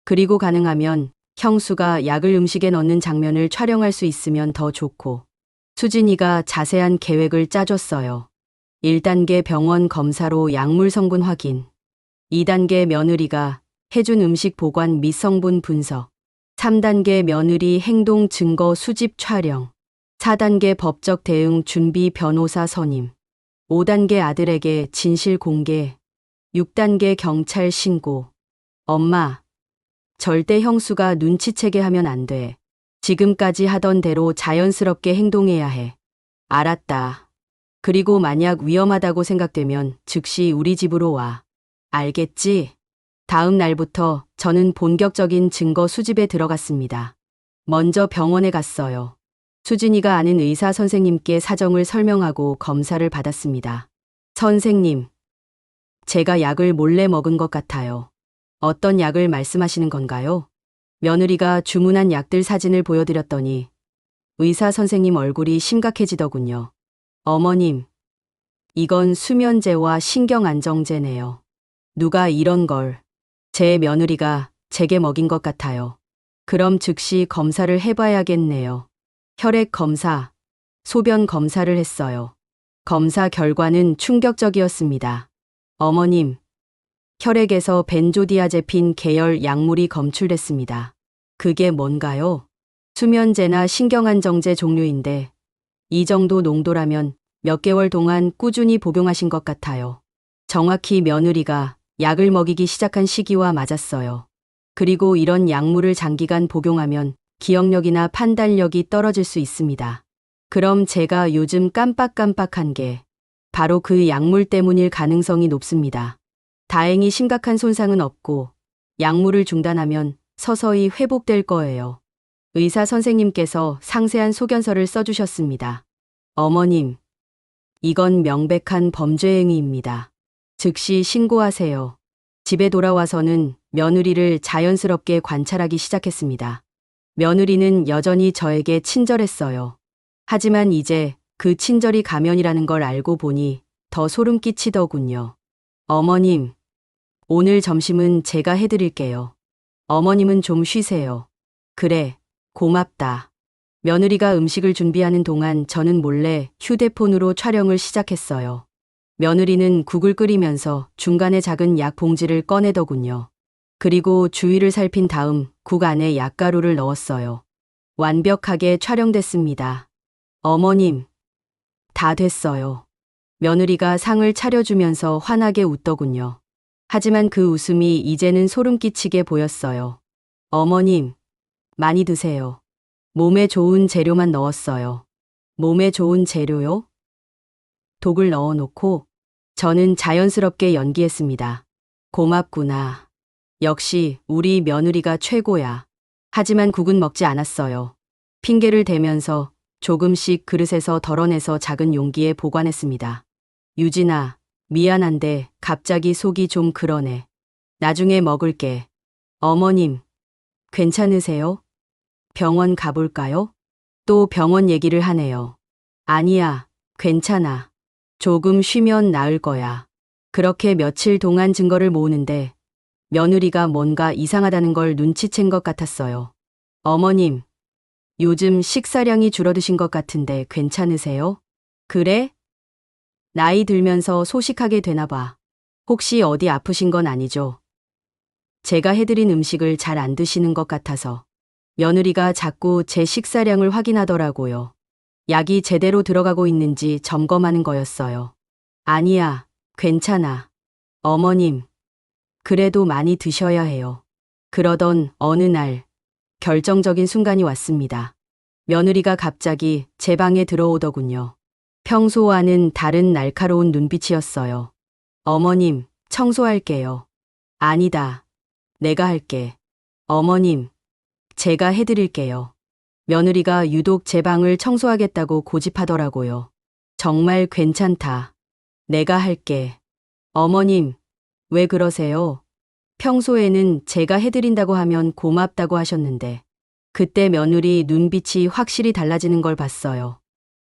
그리고 가능하면 형수가 약을 음식에 넣는 장면을 촬영할 수 있으면 더 좋고. 수진이가 자세한 계획을 짜줬어요. 1단계 병원 검사로 약물 성분 확인. 2단계 며느리가 해준 음식 보관 및 성분 분석. 3단계 며느리 행동 증거 수집 촬영. 4단계 법적 대응 준비 변호사 선임. 5단계 아들에게 진실 공개. 6단계 경찰 신고. 엄마, 절대 형수가 눈치채게 하면 안 돼. 지금까지 하던 대로 자연스럽게 행동해야 해. 알았다. 그리고 만약 위험하다고 생각되면 즉시 우리 집으로 와. 알겠지? 다음 날부터 저는 본격적인 증거 수집에 들어갔습니다. 먼저 병원에 갔어요. 수진이가 아는 의사 선생님께 사정을 설명하고 검사를 받았습니다. 선생님, 제가 약을 몰래 먹은 것 같아요. 어떤 약을 말씀하시는 건가요? 며느리가 주문한 약들 사진을 보여드렸더니 의사 선생님 얼굴이 심각해지더군요. 어머님, 이건 수면제와 신경안정제네요. 누가 이런 걸 제 며느리가 제게 먹인 것 같아요. 그럼 즉시 검사를 해봐야겠네요. 혈액 검사, 소변 검사를 했어요. 검사 결과는 충격적이었습니다. 어머님, 혈액에서 벤조디아제핀 계열 약물이 검출됐습니다. 그게 뭔가요? 수면제나 신경안정제 종류인데 이 정도 농도라면 몇 개월 동안 꾸준히 복용하신 것 같아요. 정확히 며느리가 약을 먹이기 시작한 시기와 맞았어요. 그리고 이런 약물을 장기간 복용하면 기억력이나 판단력이 떨어질 수 있습니다. 그럼 제가 요즘 깜빡깜빡한 게 바로 그 약물 때문일 가능성이 높습니다. 다행히 심각한 손상은 없고 약물을 중단하면 서서히 회복될 거예요. 의사 선생님께서 상세한 소견서를 써주셨습니다. 어머님, 이건 명백한 범죄 행위입니다. 즉시 신고하세요. 집에 돌아와서는 며느리를 자연스럽게 관찰하기 시작했습니다. 며느리는 여전히 저에게 친절했어요. 하지만 이제 그 친절이 가면이라는 걸 알고 보니 더 소름 끼치더군요. 어머님, 오늘 점심은 제가 해드릴게요. 어머님은 좀 쉬세요. 그래, 고맙다. 며느리가 음식을 준비하는 동안 저는 몰래 휴대폰으로 촬영을 시작했어요. 며느리는 국을 끓이면서 중간에 작은 약 봉지를 꺼내더군요. 그리고 주위를 살핀 다음 국 안에 약가루를 넣었어요. 완벽하게 촬영됐습니다. 어머님, 다 됐어요. 며느리가 상을 차려주면서 환하게 웃더군요. 하지만 그 웃음이 이제는 소름 끼치게 보였어요. 어머님, 많이 드세요. 몸에 좋은 재료만 넣었어요. 몸에 좋은 재료요? 독을 넣어놓고 저는 자연스럽게 연기했습니다. 고맙구나. 역시 우리 며느리가 최고야. 하지만 국은 먹지 않았어요. 핑계를 대면서 조금씩 그릇에서 덜어내서 작은 용기에 보관했습니다. 유진아, 미안한데 갑자기 속이 좀 그러네. 나중에 먹을게. 어머님, 괜찮으세요? 병원 가볼까요? 또 병원 얘기를 하네요. 아니야, 괜찮아. 조금 쉬면 나을 거야. 그렇게 며칠 동안 증거를 모으는데 며느리가 뭔가 이상하다는 걸 눈치챈 것 같았어요. 어머님, 요즘 식사량이 줄어드신 것 같은데 괜찮으세요? 그래? 나이 들면서 소식하게 되나 봐. 혹시 어디 아프신 건 아니죠? 제가 해드린 음식을 잘 안 드시는 것 같아서. 며느리가 자꾸 제 식사량을 확인하더라고요. 약이 제대로 들어가고 있는지 점검하는 거였어요. 아니야, 괜찮아. 어머님, 그래도 많이 드셔야 해요. 그러던 어느 날, 결정적인 순간이 왔습니다. 며느리가 갑자기 제 방에 들어오더군요. 평소와는 다른 날카로운 눈빛이었어요. 어머님, 청소할게요. 아니다. 내가 할게. 어머님, 제가 해드릴게요. 며느리가 유독 제 방을 청소하겠다고 고집하더라고요. 정말 괜찮다. 내가 할게. 어머님, 왜 그러세요? 평소에는 제가 해드린다고 하면 고맙다고 하셨는데 그때 며느리 눈빛이 확실히 달라지는 걸 봤어요.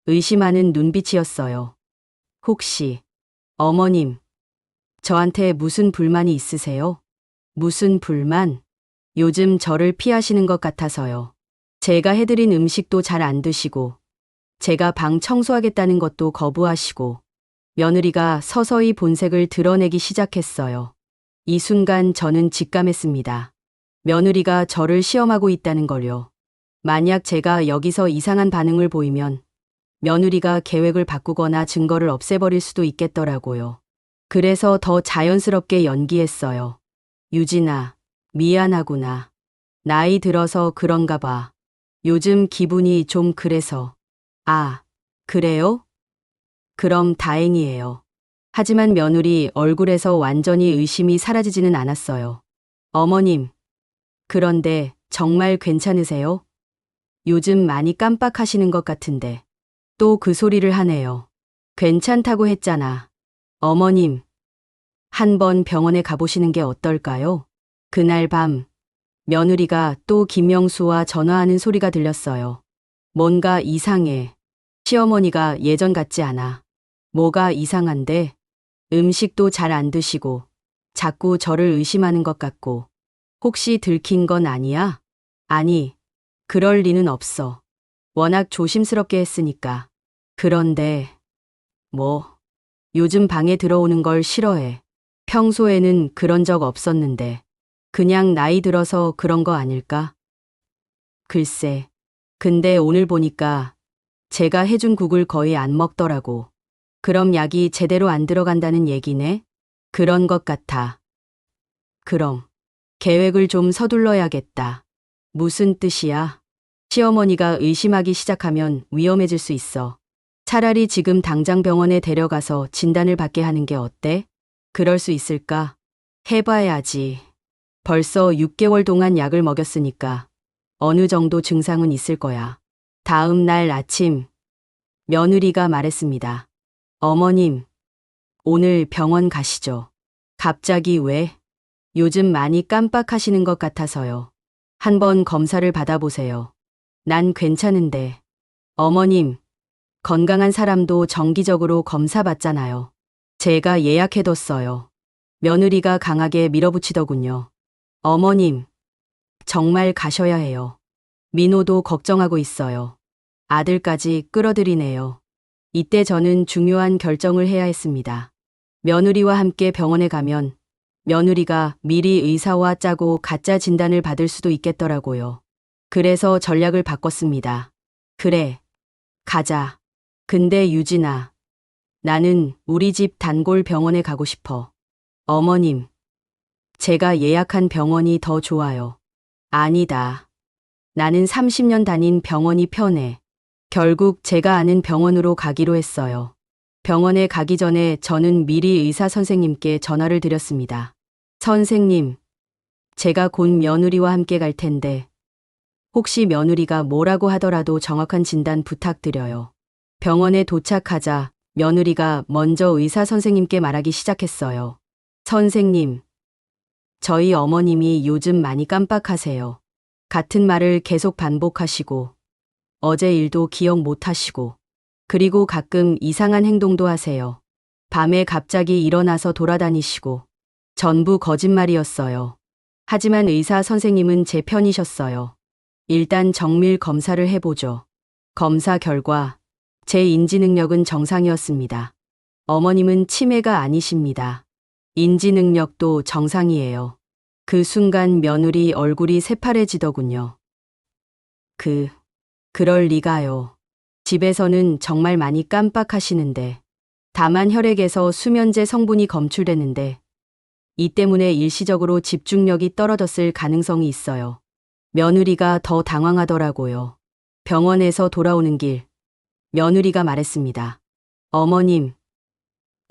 의심하는 눈빛이었어요. 혹시 어머님, 저한테 무슨 불만이 있으세요? 무슨 불만? 요즘 저를 피하시는 것 같아서요. 제가 해드린 음식도 잘 안 드시고, 제가 방 청소하겠다는 것도 거부하시고, 며느리가 서서히 본색을 드러내기 시작했어요. 이 순간 저는 직감했습니다. 며느리가 저를 시험하고 있다는 걸요. 만약 제가 여기서 이상한 반응을 보이면 며느리가 계획을 바꾸거나 증거를 없애버릴 수도 있겠더라고요. 그래서 더 자연스럽게 연기했어요. 유진아, 미안하구나. 나이 들어서 그런가 봐. 요즘 기분이 좀 그래서. 아, 그래요? 그럼 다행이에요. 하지만 며느리 얼굴에서 완전히 의심이 사라지지는 않았어요. 어머님, 그런데 정말 괜찮으세요? 요즘 많이 깜빡하시는 것 같은데. 또 그 소리를 하네요. 괜찮다고 했잖아. 어머님, 한번 병원에 가보시는 게 어떨까요? 그날 밤, 며느리가 또 김명수와 전화하는 소리가 들렸어요. 뭔가 이상해. 시어머니가 예전 같지 않아. 뭐가 이상한데? 음식도 잘 안 드시고, 자꾸 저를 의심하는 것 같고, 혹시 들킨 건 아니야? 아니, 그럴 리는 없어. 워낙 조심스럽게 했으니까. 그런데, 요즘 방에 들어오는 걸 싫어해. 평소에는 그런 적 없었는데, 그냥 나이 들어서 그런 거 아닐까? 글쎄, 근데 오늘 보니까 제가 해준 국을 거의 안 먹더라고. 그럼 약이 제대로 안 들어간다는 얘기네? 그런 것 같아. 그럼, 계획을 좀 서둘러야겠다. 무슨 뜻이야? 시어머니가 의심하기 시작하면 위험해질 수 있어. 차라리 지금 당장 병원에 데려가서 진단을 받게 하는 게 어때? 그럴 수 있을까? 해봐야지. 벌써 6개월 동안 약을 먹였으니까 어느 정도 증상은 있을 거야. 다음 날 아침, 며느리가 말했습니다. 어머님, 오늘 병원 가시죠. 갑자기 왜? 요즘 많이 깜빡하시는 것 같아서요. 한번 검사를 받아보세요. 난 괜찮은데. 어머님, 건강한 사람도 정기적으로 검사 받잖아요. 제가 예약해뒀어요. 며느리가 강하게 밀어붙이더군요. 어머님, 정말 가셔야 해요. 민호도 걱정하고 있어요. 아들까지 끌어들이네요. 이때 저는 중요한 결정을 해야 했습니다. 며느리와 함께 병원에 가면 며느리가 미리 의사와 짜고 가짜 진단을 받을 수도 있겠더라고요. 그래서 전략을 바꿨습니다. 그래, 가자. 근데 유진아, 나는 우리 집 단골 병원에 가고 싶어. 어머님, 제가 예약한 병원이 더 좋아요. 아니다. 나는 30년 다닌 병원이 편해. 결국 제가 아는 병원으로 가기로 했어요. 병원에 가기 전에 저는 미리 의사 선생님께 전화를 드렸습니다. 선생님, 제가 곧 며느리와 함께 갈 텐데 혹시 며느리가 뭐라고 하더라도 정확한 진단 부탁드려요. 병원에 도착하자 며느리가 먼저 의사 선생님께 말하기 시작했어요. 선생님, 저희 어머님이 요즘 많이 깜빡하세요. 같은 말을 계속 반복하시고 어제 일도 기억 못 하시고 그리고 가끔 이상한 행동도 하세요. 밤에 갑자기 일어나서 돌아다니시고 전부 거짓말이었어요. 하지만 의사 선생님은 제 편이셨어요. 일단 정밀 검사를 해보죠. 검사 결과 제 인지 능력은 정상이었습니다. 어머님은 치매가 아니십니다. 인지 능력도 정상이에요. 그 순간 며느리 얼굴이 새파래지더군요. 그럴 리가요. 집에서는 정말 많이 깜빡하시는데 다만 혈액에서 수면제 성분이 검출됐는데 이 때문에 일시적으로 집중력이 떨어졌을 가능성이 있어요. 며느리가 더 당황하더라고요. 병원에서 돌아오는 길, 며느리가 말했습니다. 어머님,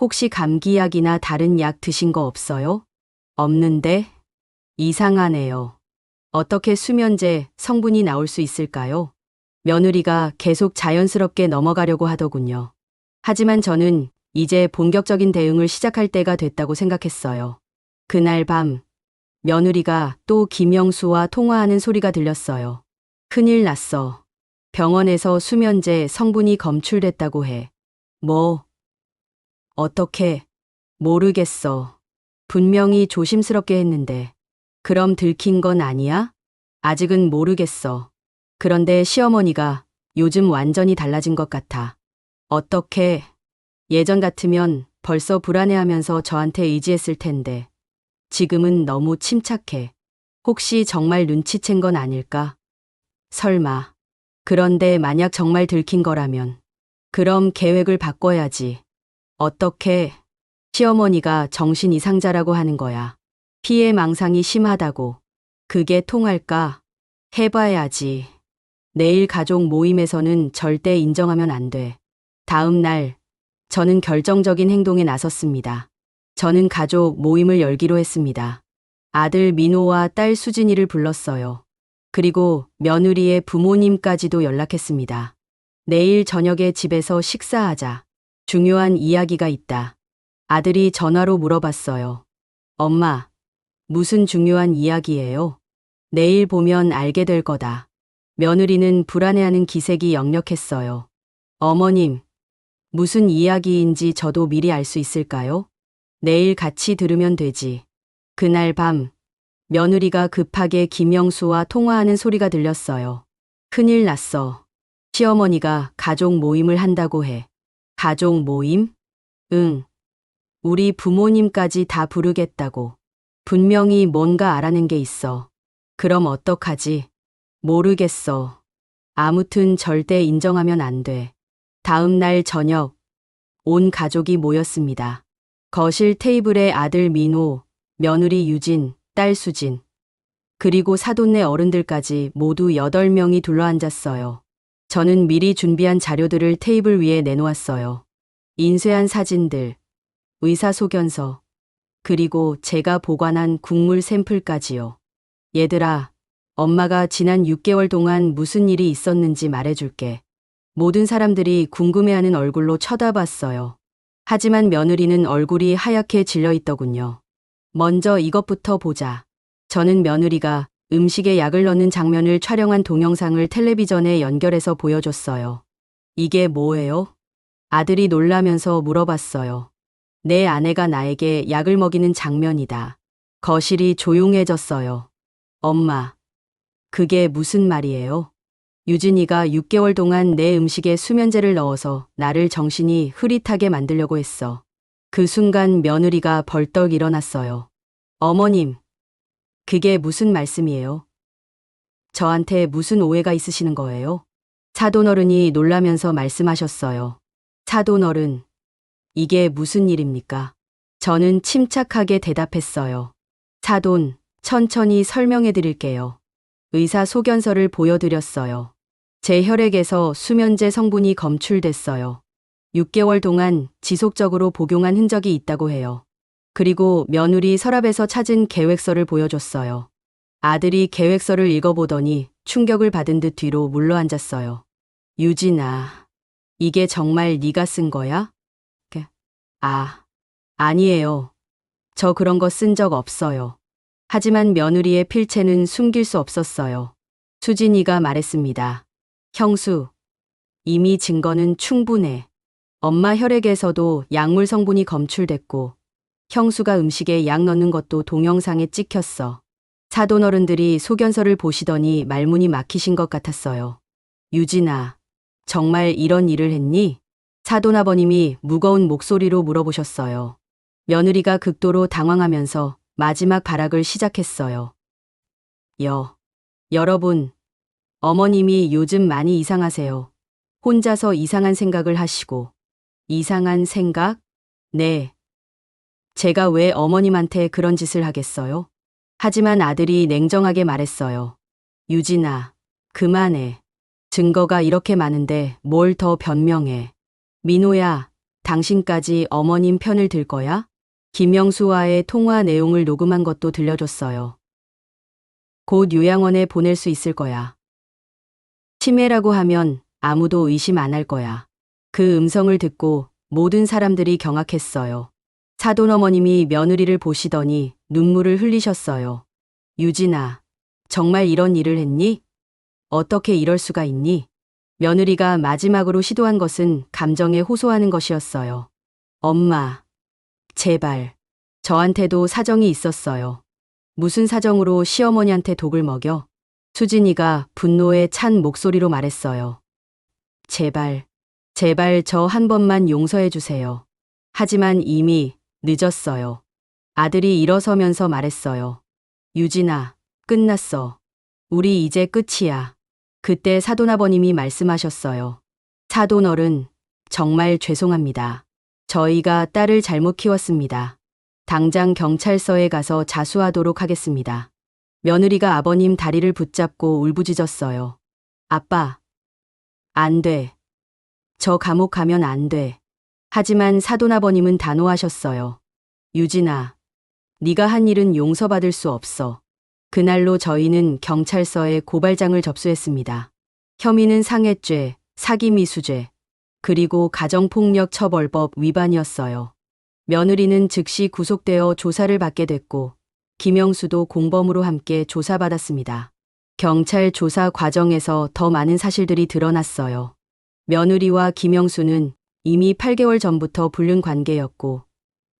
혹시 감기약이나 다른 약 드신 거 없어요? 없는데? 이상하네요. 어떻게 수면제 성분이 나올 수 있을까요? 며느리가 계속 자연스럽게 넘어가려고 하더군요. 하지만 저는 이제 본격적인 대응을 시작할 때가 됐다고 생각했어요. 그날 밤, 며느리가 또 김영수와 통화하는 소리가 들렸어요. 큰일 났어. 병원에서 수면제 성분이 검출됐다고 해. 어떻게? 모르겠어. 분명히 조심스럽게 했는데. 그럼 들킨 건 아니야? 아직은 모르겠어. 그런데 시어머니가 요즘 완전히 달라진 것 같아. 어떻게? 예전 같으면 벌써 불안해하면서 저한테 의지했을 텐데. 지금은 너무 침착해. 혹시 정말 눈치챈 건 아닐까? 설마. 그런데 만약 정말 들킨 거라면. 그럼 계획을 바꿔야지. 어떻게? 시어머니가 정신 이상자라고 하는 거야. 피해 망상이 심하다고. 그게 통할까? 해봐야지. 내일 가족 모임에서는 절대 인정하면 안 돼. 다음 날, 저는 결정적인 행동에 나섰습니다. 저는 가족 모임을 열기로 했습니다. 아들 민호와 딸 수진이를 불렀어요. 그리고 며느리의 부모님까지도 연락했습니다. 내일 저녁에 집에서 식사하자. 중요한 이야기가 있다. 아들이 전화로 물어봤어요. 엄마, 무슨 중요한 이야기예요? 내일 보면 알게 될 거다. 며느리는 불안해하는 기색이 역력했어요. 어머님, 무슨 이야기인지 저도 미리 알 수 있을까요? 내일 같이 들으면 되지. 그날 밤, 며느리가 급하게 김영수와 통화하는 소리가 들렸어요. 큰일 났어. 시어머니가 가족 모임을 한다고 해. 가족 모임? 응. 우리 부모님까지 다 부르겠다고. 분명히 뭔가 알아낸 게 있어. 그럼 어떡하지? 모르겠어. 아무튼 절대 인정하면 안 돼. 다음 날 저녁, 온 가족이 모였습니다. 거실 테이블에 아들 민호, 며느리 유진, 딸 수진, 그리고 사돈네 어른들까지 모두 8명이 둘러앉았어요. 저는 미리 준비한 자료들을 테이블 위에 내놓았어요. 인쇄한 사진들, 의사소견서, 그리고 제가 보관한 국물 샘플까지요. 얘들아, 엄마가 지난 6개월 동안 무슨 일이 있었는지 말해줄게. 모든 사람들이 궁금해하는 얼굴로 쳐다봤어요. 하지만 며느리는 얼굴이 하얗게 질려 있더군요. 먼저 이것부터 보자. 저는 며느리가 음식에 약을 넣는 장면을 촬영한 동영상을 텔레비전에 연결해서 보여줬어요. 이게 뭐예요? 아들이 놀라면서 물어봤어요. 내 아내가 나에게 약을 먹이는 장면이다. 거실이 조용해졌어요. 엄마, 그게 무슨 말이에요? 유진이가 6개월 동안 내 음식에 수면제를 넣어서 나를 정신이 흐릿하게 만들려고 했어. 그 순간 며느리가 벌떡 일어났어요. 어머님, 그게 무슨 말씀이에요? 저한테 무슨 오해가 있으시는 거예요? 사돈어른이 놀라면서 말씀하셨어요. 사돈어른, 이게 무슨 일입니까? 저는 침착하게 대답했어요. 사돈, 천천히 설명해 드릴게요. 의사 소견서를 보여드렸어요. 제 혈액에서 수면제 성분이 검출됐어요. 6개월 동안 지속적으로 복용한 흔적이 있다고 해요. 그리고 며느리 서랍에서 찾은 계획서를 보여줬어요. 아들이 계획서를 읽어보더니 충격을 받은 듯 뒤로 물러앉았어요. 유진아, 이게 정말 네가 쓴 거야? 아니에요. 저 그런 거 쓴 적 없어요. 하지만 며느리의 필체는 숨길 수 없었어요. 수진이가 말했습니다. 형수, 이미 증거는 충분해. 엄마 혈액에서도 약물 성분이 검출됐고 형수가 음식에 약 넣는 것도 동영상에 찍혔어. 사돈어른들이 소견서를 보시더니 말문이 막히신 것 같았어요. 유진아, 정말 이런 일을 했니? 사돈아버님이 무거운 목소리로 물어보셨어요. 며느리가 극도로 당황하면서 마지막 발악을 시작했어요. 여러분, 어머님이 요즘 많이 이상하세요. 혼자서 이상한 생각을 하시고. 이상한 생각? 네. 제가 왜 어머님한테 그런 짓을 하겠어요? 하지만 아들이 냉정하게 말했어요. 유진아, 그만해. 증거가 이렇게 많은데 뭘 더 변명해. 민호야, 당신까지 어머님 편을 들 거야? 김영수와의 통화 내용을 녹음한 것도 들려줬어요. 곧 요양원에 보낼 수 있을 거야. 치매라고 하면 아무도 의심 안 할 거야. 그 음성을 듣고 모든 사람들이 경악했어요. 사돈어머님이 며느리를 보시더니 눈물을 흘리셨어요. 유진아, 정말 이런 일을 했니? 어떻게 이럴 수가 있니? 며느리가 마지막으로 시도한 것은 감정에 호소하는 것이었어요. 엄마, 제발. 저한테도 사정이 있었어요. 무슨 사정으로 시어머니한테 독을 먹여? 수진이가 분노에 찬 목소리로 말했어요. 제발, 제발 저 한 번만 용서해 주세요. 하지만 이미 늦었어요. 아들이 일어서면서 말했어요. 유진아, 끝났어. 우리 이제 끝이야. 그때 사돈아버님이 말씀하셨어요. 사돈어른, 정말 죄송합니다. 저희가 딸을 잘못 키웠습니다. 당장 경찰서에 가서 자수하도록 하겠습니다. 며느리가 아버님 다리를 붙잡고 울부짖었어요. 아빠, 안 돼. 저 감옥 가면 안 돼. 하지만 사돈아버님은 단호하셨어요. 유진아, 네가 한 일은 용서받을 수 없어. 그날로 저희는 경찰서에 고발장을 접수했습니다. 혐의는 상해죄, 사기미수죄, 그리고 가정폭력 처벌법 위반이었어요. 며느리는 즉시 구속되어 조사를 받게 됐고 김영수도 공범으로 함께 조사받았습니다. 경찰 조사 과정에서 더 많은 사실들이 드러났어요. 며느리와 김영수는 이미 8개월 전부터 불륜 관계였고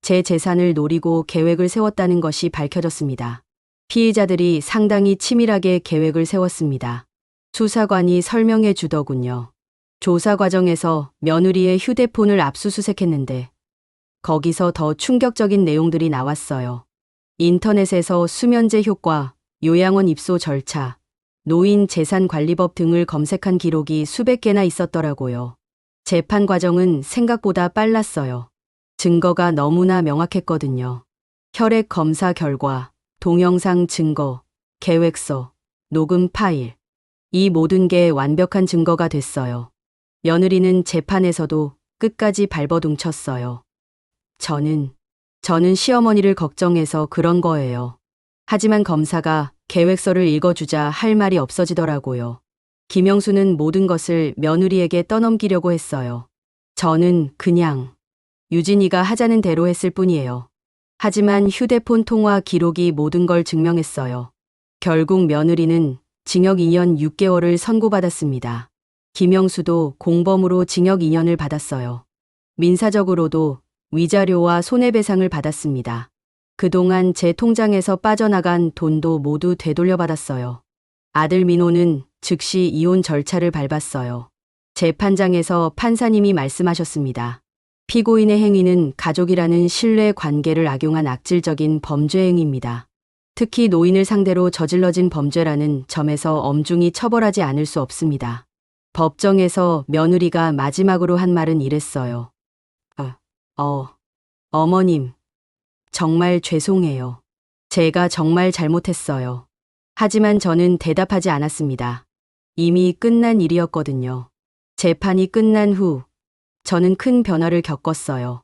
제 재산을 노리고 계획을 세웠다는 것이 밝혀졌습니다. 피의자들이 상당히 치밀하게 계획을 세웠습니다. 수사관이 설명해 주더군요. 조사 과정에서 며느리의 휴대폰을 압수수색했는데 거기서 더 충격적인 내용들이 나왔어요. 인터넷에서 수면제 효과, 요양원 입소 절차, 노인 재산관리법 등을 검색한 기록이 수백 개나 있었더라고요. 재판 과정은 생각보다 빨랐어요. 증거가 너무나 명확했거든요. 혈액 검사 결과, 동영상 증거, 계획서, 녹음 파일. 이 모든 게 완벽한 증거가 됐어요. 며느리는 재판에서도 끝까지 발버둥쳤어요. 저는 시어머니를 걱정해서 그런 거예요. 하지만 검사가 계획서를 읽어주자 할 말이 없어지더라고요. 김영수는 모든 것을 며느리에게 떠넘기려고 했어요. 저는 그냥 유진이가 하자는 대로 했을 뿐이에요. 하지만 휴대폰 통화 기록이 모든 걸 증명했어요. 결국 며느리는 징역 2년 6개월을 선고받았습니다. 김영수도 공범으로 징역 2년을 받았어요. 민사적으로도 위자료와 손해배상을 받았습니다. 그동안 제 통장에서 빠져나간 돈도 모두 되돌려받았어요. 아들 민호는 즉시 이혼 절차를 밟았어요. 재판장에서 판사님이 말씀하셨습니다. 피고인의 행위는 가족이라는 신뢰 관계를 악용한 악질적인 범죄 행위입니다. 특히 노인을 상대로 저질러진 범죄라는 점에서 엄중히 처벌하지 않을 수 없습니다. 법정에서 며느리가 마지막으로 한 말은 이랬어요. 어머님, 정말 죄송해요. 제가 정말 잘못했어요. 하지만 저는 대답하지 않았습니다. 이미 끝난 일이었거든요. 재판이 끝난 후 저는 큰 변화를 겪었어요.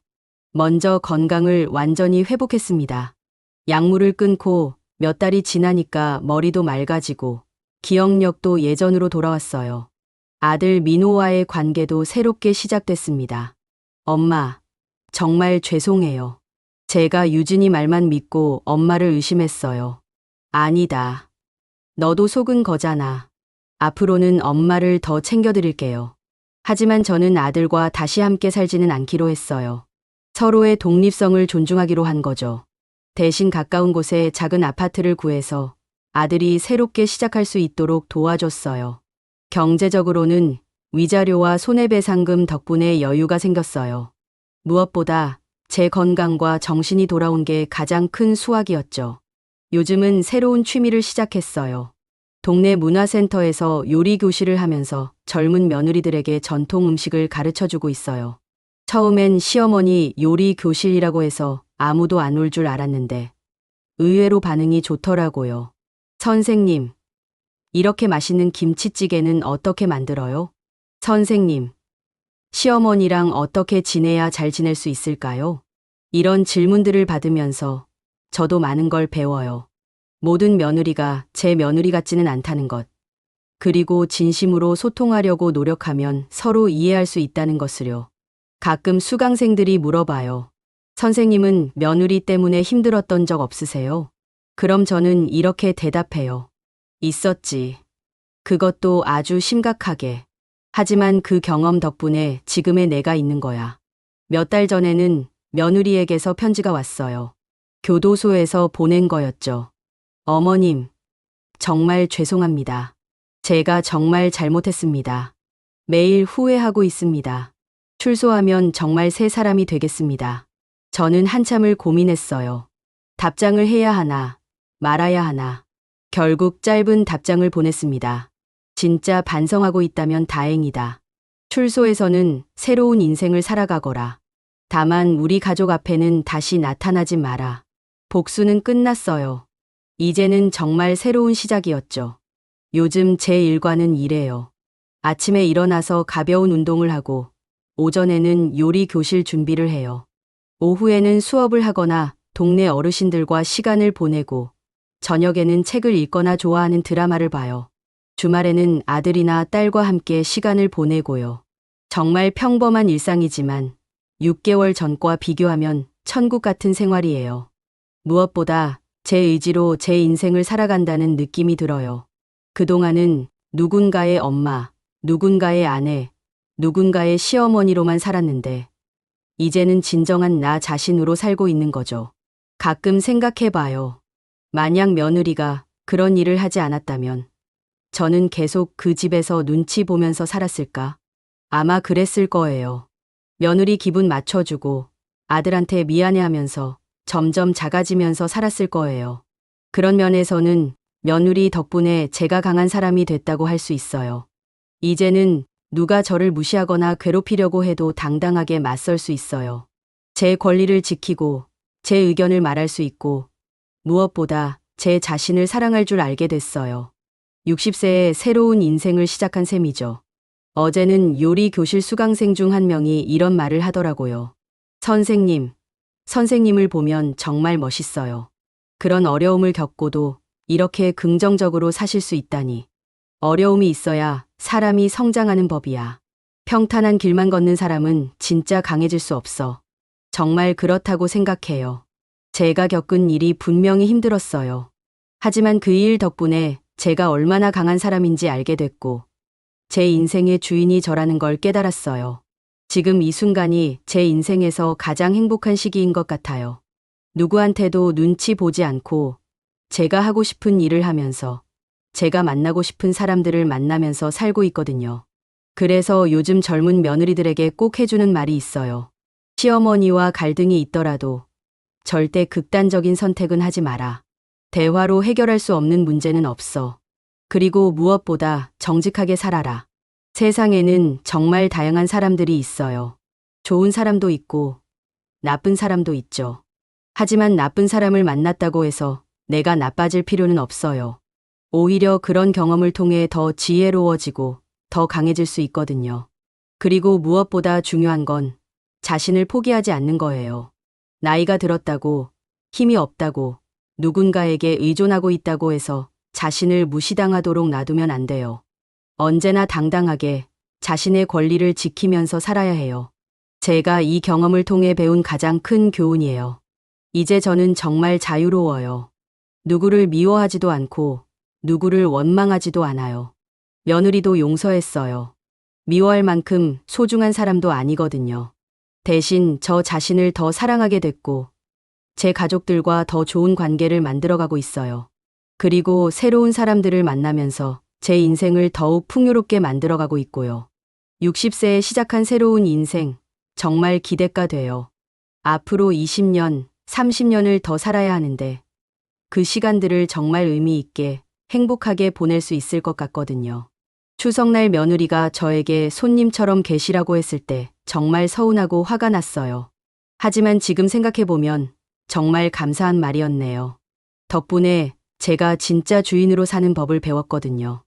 먼저 건강을 완전히 회복했습니다. 약물을 끊고 몇 달이 지나니까 머리도 맑아지고 기억력도 예전으로 돌아왔어요. 아들 민호와의 관계도 새롭게 시작됐습니다. 엄마, 정말 죄송해요. 제가 유진이 말만 믿고 엄마를 의심했어요. 아니다. 너도 속은 거잖아. 앞으로는 엄마를 더 챙겨드릴게요. 하지만 저는 아들과 다시 함께 살지는 않기로 했어요. 서로의 독립성을 존중하기로 한 거죠. 대신 가까운 곳에 작은 아파트를 구해서 아들이 새롭게 시작할 수 있도록 도와줬어요. 경제적으로는 위자료와 손해배상금 덕분에 여유가 생겼어요. 무엇보다 제 건강과 정신이 돌아온 게 가장 큰 수확이었죠. 요즘은 새로운 취미를 시작했어요. 동네 문화센터에서 요리 교실을 하면서 젊은 며느리들에게 전통 음식을 가르쳐주고 있어요. 처음엔 시어머니 요리 교실이라고 해서 아무도 안 올 줄 알았는데 의외로 반응이 좋더라고요. 선생님, 이렇게 맛있는 김치찌개는 어떻게 만들어요? 선생님, 시어머니랑 어떻게 지내야 잘 지낼 수 있을까요? 이런 질문들을 받으면서 저도 많은 걸 배워요. 모든 며느리가 제 며느리 같지는 않다는 것. 그리고 진심으로 소통하려고 노력하면 서로 이해할 수 있다는 것을요. 가끔 수강생들이 물어봐요. 선생님은 며느리 때문에 힘들었던 적 없으세요? 그럼 저는 이렇게 대답해요. 있었지. 그것도 아주 심각하게. 하지만 그 경험 덕분에 지금의 내가 있는 거야. 몇 달 전에는 며느리에게서 편지가 왔어요. 교도소에서 보낸 거였죠. 어머님, 정말 죄송합니다. 제가 정말 잘못했습니다. 매일 후회하고 있습니다. 출소하면 정말 새 사람이 되겠습니다. 저는 한참을 고민했어요. 답장을 해야 하나, 말아야 하나. 결국 짧은 답장을 보냈습니다. 진짜 반성하고 있다면 다행이다. 출소에서는 새로운 인생을 살아가거라. 다만 우리 가족 앞에는 다시 나타나지 마라. 복수는 끝났어요. 이제는 정말 새로운 시작이었죠. 요즘 제 일과는 이래요. 아침에 일어나서 가벼운 운동을 하고, 오전에는 요리 교실 준비를 해요. 오후에는 수업을 하거나 동네 어르신들과 시간을 보내고, 저녁에는 책을 읽거나 좋아하는 드라마를 봐요. 주말에는 아들이나 딸과 함께 시간을 보내고요. 정말 평범한 일상이지만 6개월 전과 비교하면 천국 같은 생활이에요. 무엇보다 제 의지로 제 인생을 살아간다는 느낌이 들어요. 그동안은 누군가의 엄마, 누군가의 아내, 누군가의 시어머니로만 살았는데 이제는 진정한 나 자신으로 살고 있는 거죠. 가끔 생각해봐요. 만약 며느리가 그런 일을 하지 않았다면 저는 계속 그 집에서 눈치 보면서 살았을까? 아마 그랬을 거예요. 며느리 기분 맞춰주고 아들한테 미안해하면서 점점 작아지면서 살았을 거예요. 그런 면에서는 며느리 덕분에 제가 강한 사람이 됐다고 할 수 있어요. 이제는 누가 저를 무시하거나 괴롭히려고 해도 당당하게 맞설 수 있어요. 제 권리를 지키고 제 의견을 말할 수 있고 무엇보다 제 자신을 사랑할 줄 알게 됐어요. 60세에 새로운 인생을 시작한 셈이죠. 어제는 요리 교실 수강생 중 한 명이 이런 말을 하더라고요. 선생님을 보면 정말 멋있어요. 그런 어려움을 겪고도 이렇게 긍정적으로 사실 수 있다니. 어려움이 있어야 사람이 성장하는 법이야. 평탄한 길만 걷는 사람은 진짜 강해질 수 없어. 정말 그렇다고 생각해요. 제가 겪은 일이 분명히 힘들었어요. 하지만 그 일 덕분에 제가 얼마나 강한 사람인지 알게 됐고, 제 인생의 주인이 저라는 걸 깨달았어요. 지금 이 순간이 제 인생에서 가장 행복한 시기인 것 같아요. 누구한테도 눈치 보지 않고, 제가 하고 싶은 일을 하면서, 제가 만나고 싶은 사람들을 만나면서 살고 있거든요. 그래서 요즘 젊은 며느리들에게 꼭 해주는 말이 있어요. 시어머니와 갈등이 있더라도 절대 극단적인 선택은 하지 마라. 대화로 해결할 수 없는 문제는 없어. 그리고 무엇보다 정직하게 살아라. 세상에는 정말 다양한 사람들이 있어요. 좋은 사람도 있고 나쁜 사람도 있죠. 하지만 나쁜 사람을 만났다고 해서 내가 나빠질 필요는 없어요. 오히려 그런 경험을 통해 더 지혜로워지고 더 강해질 수 있거든요. 그리고 무엇보다 중요한 건 자신을 포기하지 않는 거예요. 나이가 들었다고, 힘이 없다고, 누군가에게 의존하고 있다고 해서 자신을 무시당하도록 놔두면 안 돼요. 언제나 당당하게 자신의 권리를 지키면서 살아야 해요. 제가 이 경험을 통해 배운 가장 큰 교훈이에요. 이제 저는 정말 자유로워요. 누구를 미워하지도 않고 누구를 원망하지도 않아요. 며느리도 용서했어요. 미워할 만큼 소중한 사람도 아니거든요. 대신 저 자신을 더 사랑하게 됐고 제 가족들과 더 좋은 관계를 만들어가고 있어요. 그리고 새로운 사람들을 만나면서 제 인생을 더욱 풍요롭게 만들어가고 있고요. 60세에 시작한 새로운 인생, 정말 기대가 돼요. 앞으로 20년, 30년을 더 살아야 하는데 그 시간들을 정말 의미 있게 행복하게 보낼 수 있을 것 같거든요. 추석날 며느리가 저에게 손님처럼 계시라고 했을 때 정말 서운하고 화가 났어요. 하지만 지금 생각해보면 정말 감사한 말이었네요. 덕분에 제가 진짜 주인으로 사는 법을 배웠거든요.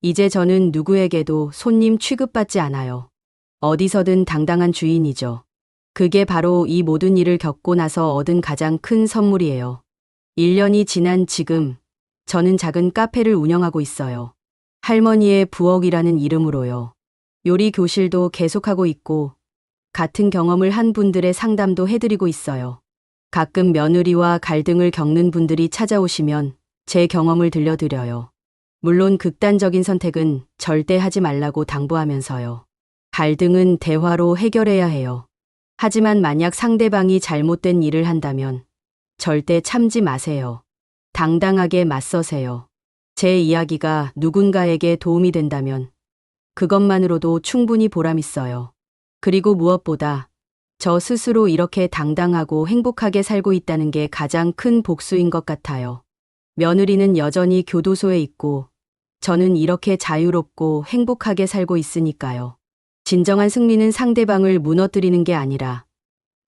이제 저는 누구에게도 손님 취급받지 않아요. 어디서든 당당한 주인이죠. 그게 바로 이 모든 일을 겪고 나서 얻은 가장 큰 선물이에요. 1년이 지난 지금 저는 작은 카페를 운영하고 있어요. 할머니의 부엌이라는 이름으로요. 요리 교실도 계속하고 있고 같은 경험을 한 분들의 상담도 해드리고 있어요. 가끔 며느리와 갈등을 겪는 분들이 찾아오시면 제 경험을 들려드려요. 물론 극단적인 선택은 절대 하지 말라고 당부하면서요. 갈등은 대화로 해결해야 해요. 하지만 만약 상대방이 잘못된 일을 한다면 절대 참지 마세요. 당당하게 맞서세요. 제 이야기가 누군가에게 도움이 된다면 그것만으로도 충분히 보람있어요. 그리고 무엇보다 저 스스로 이렇게 당당하고 행복하게 살고 있다는 게 가장 큰 복수인 것 같아요. 며느리는 여전히 교도소에 있고 저는 이렇게 자유롭고 행복하게 살고 있으니까요. 진정한 승리는 상대방을 무너뜨리는 게 아니라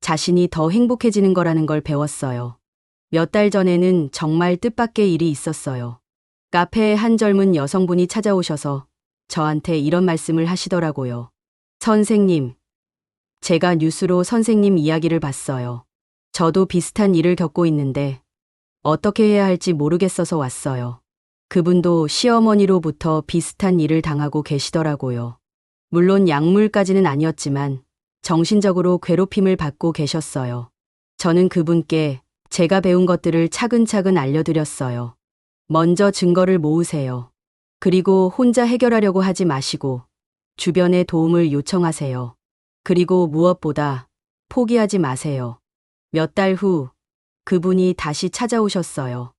자신이 더 행복해지는 거라는 걸 배웠어요. 몇 달 전에는 정말 뜻밖의 일이 있었어요. 카페에 한 젊은 여성분이 찾아오셔서 저한테 이런 말씀을 하시더라고요. 선생님, 제가 뉴스로 선생님 이야기를 봤어요. 저도 비슷한 일을 겪고 있는데 어떻게 해야 할지 모르겠어서 왔어요. 그분도 시어머니로부터 비슷한 일을 당하고 계시더라고요. 물론 약물까지는 아니었지만 정신적으로 괴롭힘을 받고 계셨어요. 저는 그분께 제가 배운 것들을 차근차근 알려드렸어요. 먼저 증거를 모으세요. 그리고 혼자 해결하려고 하지 마시고 주변에 도움을 요청하세요. 그리고 무엇보다 포기하지 마세요. 몇 달 후 그분이 다시 찾아오셨어요.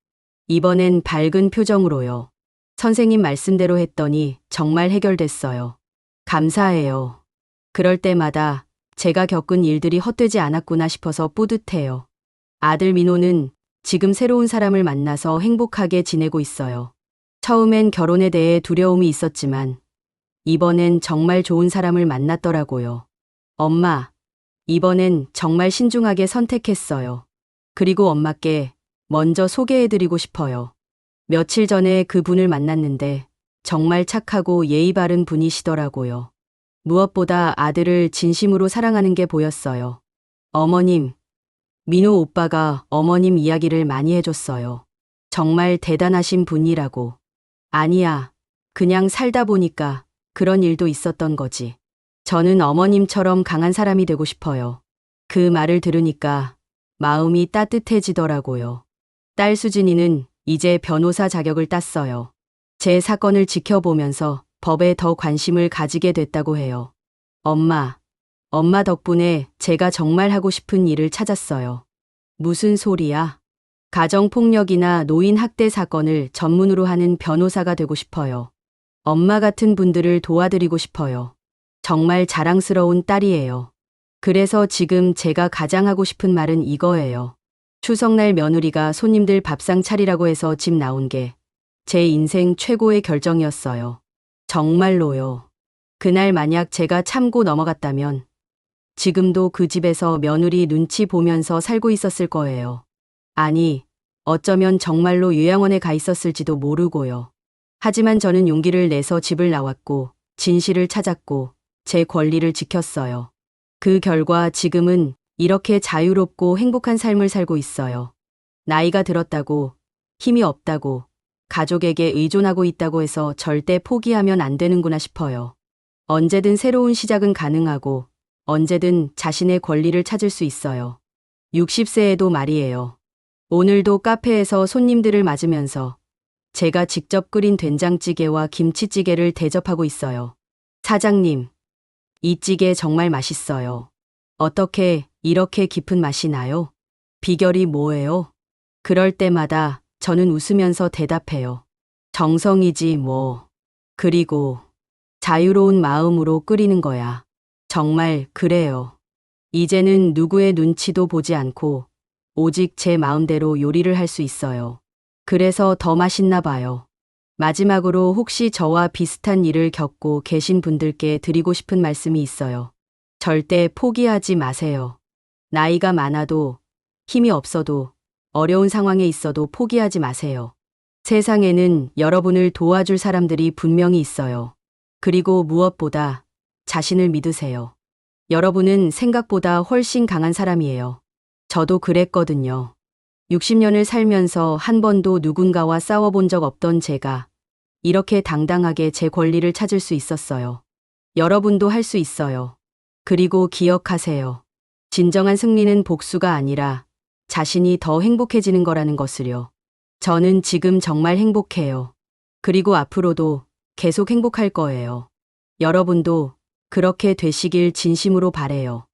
이번엔 밝은 표정으로요. 선생님 말씀대로 했더니 정말 해결됐어요. 감사해요. 그럴 때마다 제가 겪은 일들이 헛되지 않았구나 싶어서 뿌듯해요. 아들 민호는 지금 새로운 사람을 만나서 행복하게 지내고 있어요. 처음엔 결혼에 대해 두려움이 있었지만 이번엔 정말 좋은 사람을 만났더라고요. 엄마, 이번엔 정말 신중하게 선택했어요. 그리고 엄마께 먼저 소개해드리고 싶어요. 며칠 전에 그분을 만났는데 정말 착하고 예의 바른 분이시더라고요. 무엇보다 아들을 진심으로 사랑하는 게 보였어요. 어머님, 민호 오빠가 어머님 이야기를 많이 해줬어요. 정말 대단하신 분이라고. 아니야, 그냥 살다 보니까 그런 일도 있었던 거지. 저는 어머님처럼 강한 사람이 되고 싶어요. 그 말을 들으니까 마음이 따뜻해지더라고요. 딸 수진이는 이제 변호사 자격을 땄어요. 제 사건을 지켜보면서 법에 더 관심을 가지게 됐다고 해요. 엄마 덕분에 제가 정말 하고 싶은 일을 찾았어요. 무슨 소리야? 가정폭력이나 노인학대 사건을 전문으로 하는 변호사가 되고 싶어요. 엄마 같은 분들을 도와드리고 싶어요. 정말 자랑스러운 딸이에요. 그래서 지금 제가 가장 하고 싶은 말은 이거예요. 추석날 며느리가 손님들 밥상 차리라고 해서 집 나온 게 제 인생 최고의 결정이었어요. 정말로요. 그날 만약 제가 참고 넘어갔다면 지금도 그 집에서 며느리 눈치 보면서 살고 있었을 거예요. 아니, 어쩌면 정말로 요양원에 가 있었을지도 모르고요. 하지만 저는 용기를 내서 집을 나왔고 진실을 찾았고 제 권리를 지켰어요. 그 결과 지금은 이렇게 자유롭고 행복한 삶을 살고 있어요. 나이가 들었다고, 힘이 없다고, 가족에게 의존하고 있다고 해서 절대 포기하면 안 되는구나 싶어요. 언제든 새로운 시작은 가능하고 언제든 자신의 권리를 찾을 수 있어요. 60세에도 말이에요. 오늘도 카페에서 손님들을 맞으면서 제가 직접 끓인 된장찌개와 김치찌개를 대접하고 있어요. 사장님, 이 찌개 정말 맛있어요. 어떻게 이렇게 깊은 맛이 나요? 비결이 뭐예요? 그럴 때마다 저는 웃으면서 대답해요. 정성이지 뭐. 그리고 자유로운 마음으로 끓이는 거야. 정말 그래요. 이제는 누구의 눈치도 보지 않고 오직 제 마음대로 요리를 할 수 있어요. 그래서 더 맛있나 봐요. 마지막으로 혹시 저와 비슷한 일을 겪고 계신 분들께 드리고 싶은 말씀이 있어요. 절대 포기하지 마세요. 나이가 많아도 힘이 없어도 어려운 상황에 있어도 포기하지 마세요. 세상에는 여러분을 도와줄 사람들이 분명히 있어요. 그리고 무엇보다 자신을 믿으세요. 여러분은 생각보다 훨씬 강한 사람이에요. 저도 그랬거든요. 60년을 살면서 한 번도 누군가와 싸워본 적 없던 제가 이렇게 당당하게 제 권리를 찾을 수 있었어요. 여러분도 할 수 있어요. 그리고 기억하세요. 진정한 승리는 복수가 아니라 자신이 더 행복해지는 거라는 것을요. 저는 지금 정말 행복해요. 그리고 앞으로도 계속 행복할 거예요. 여러분도 그렇게 되시길 진심으로 바래요.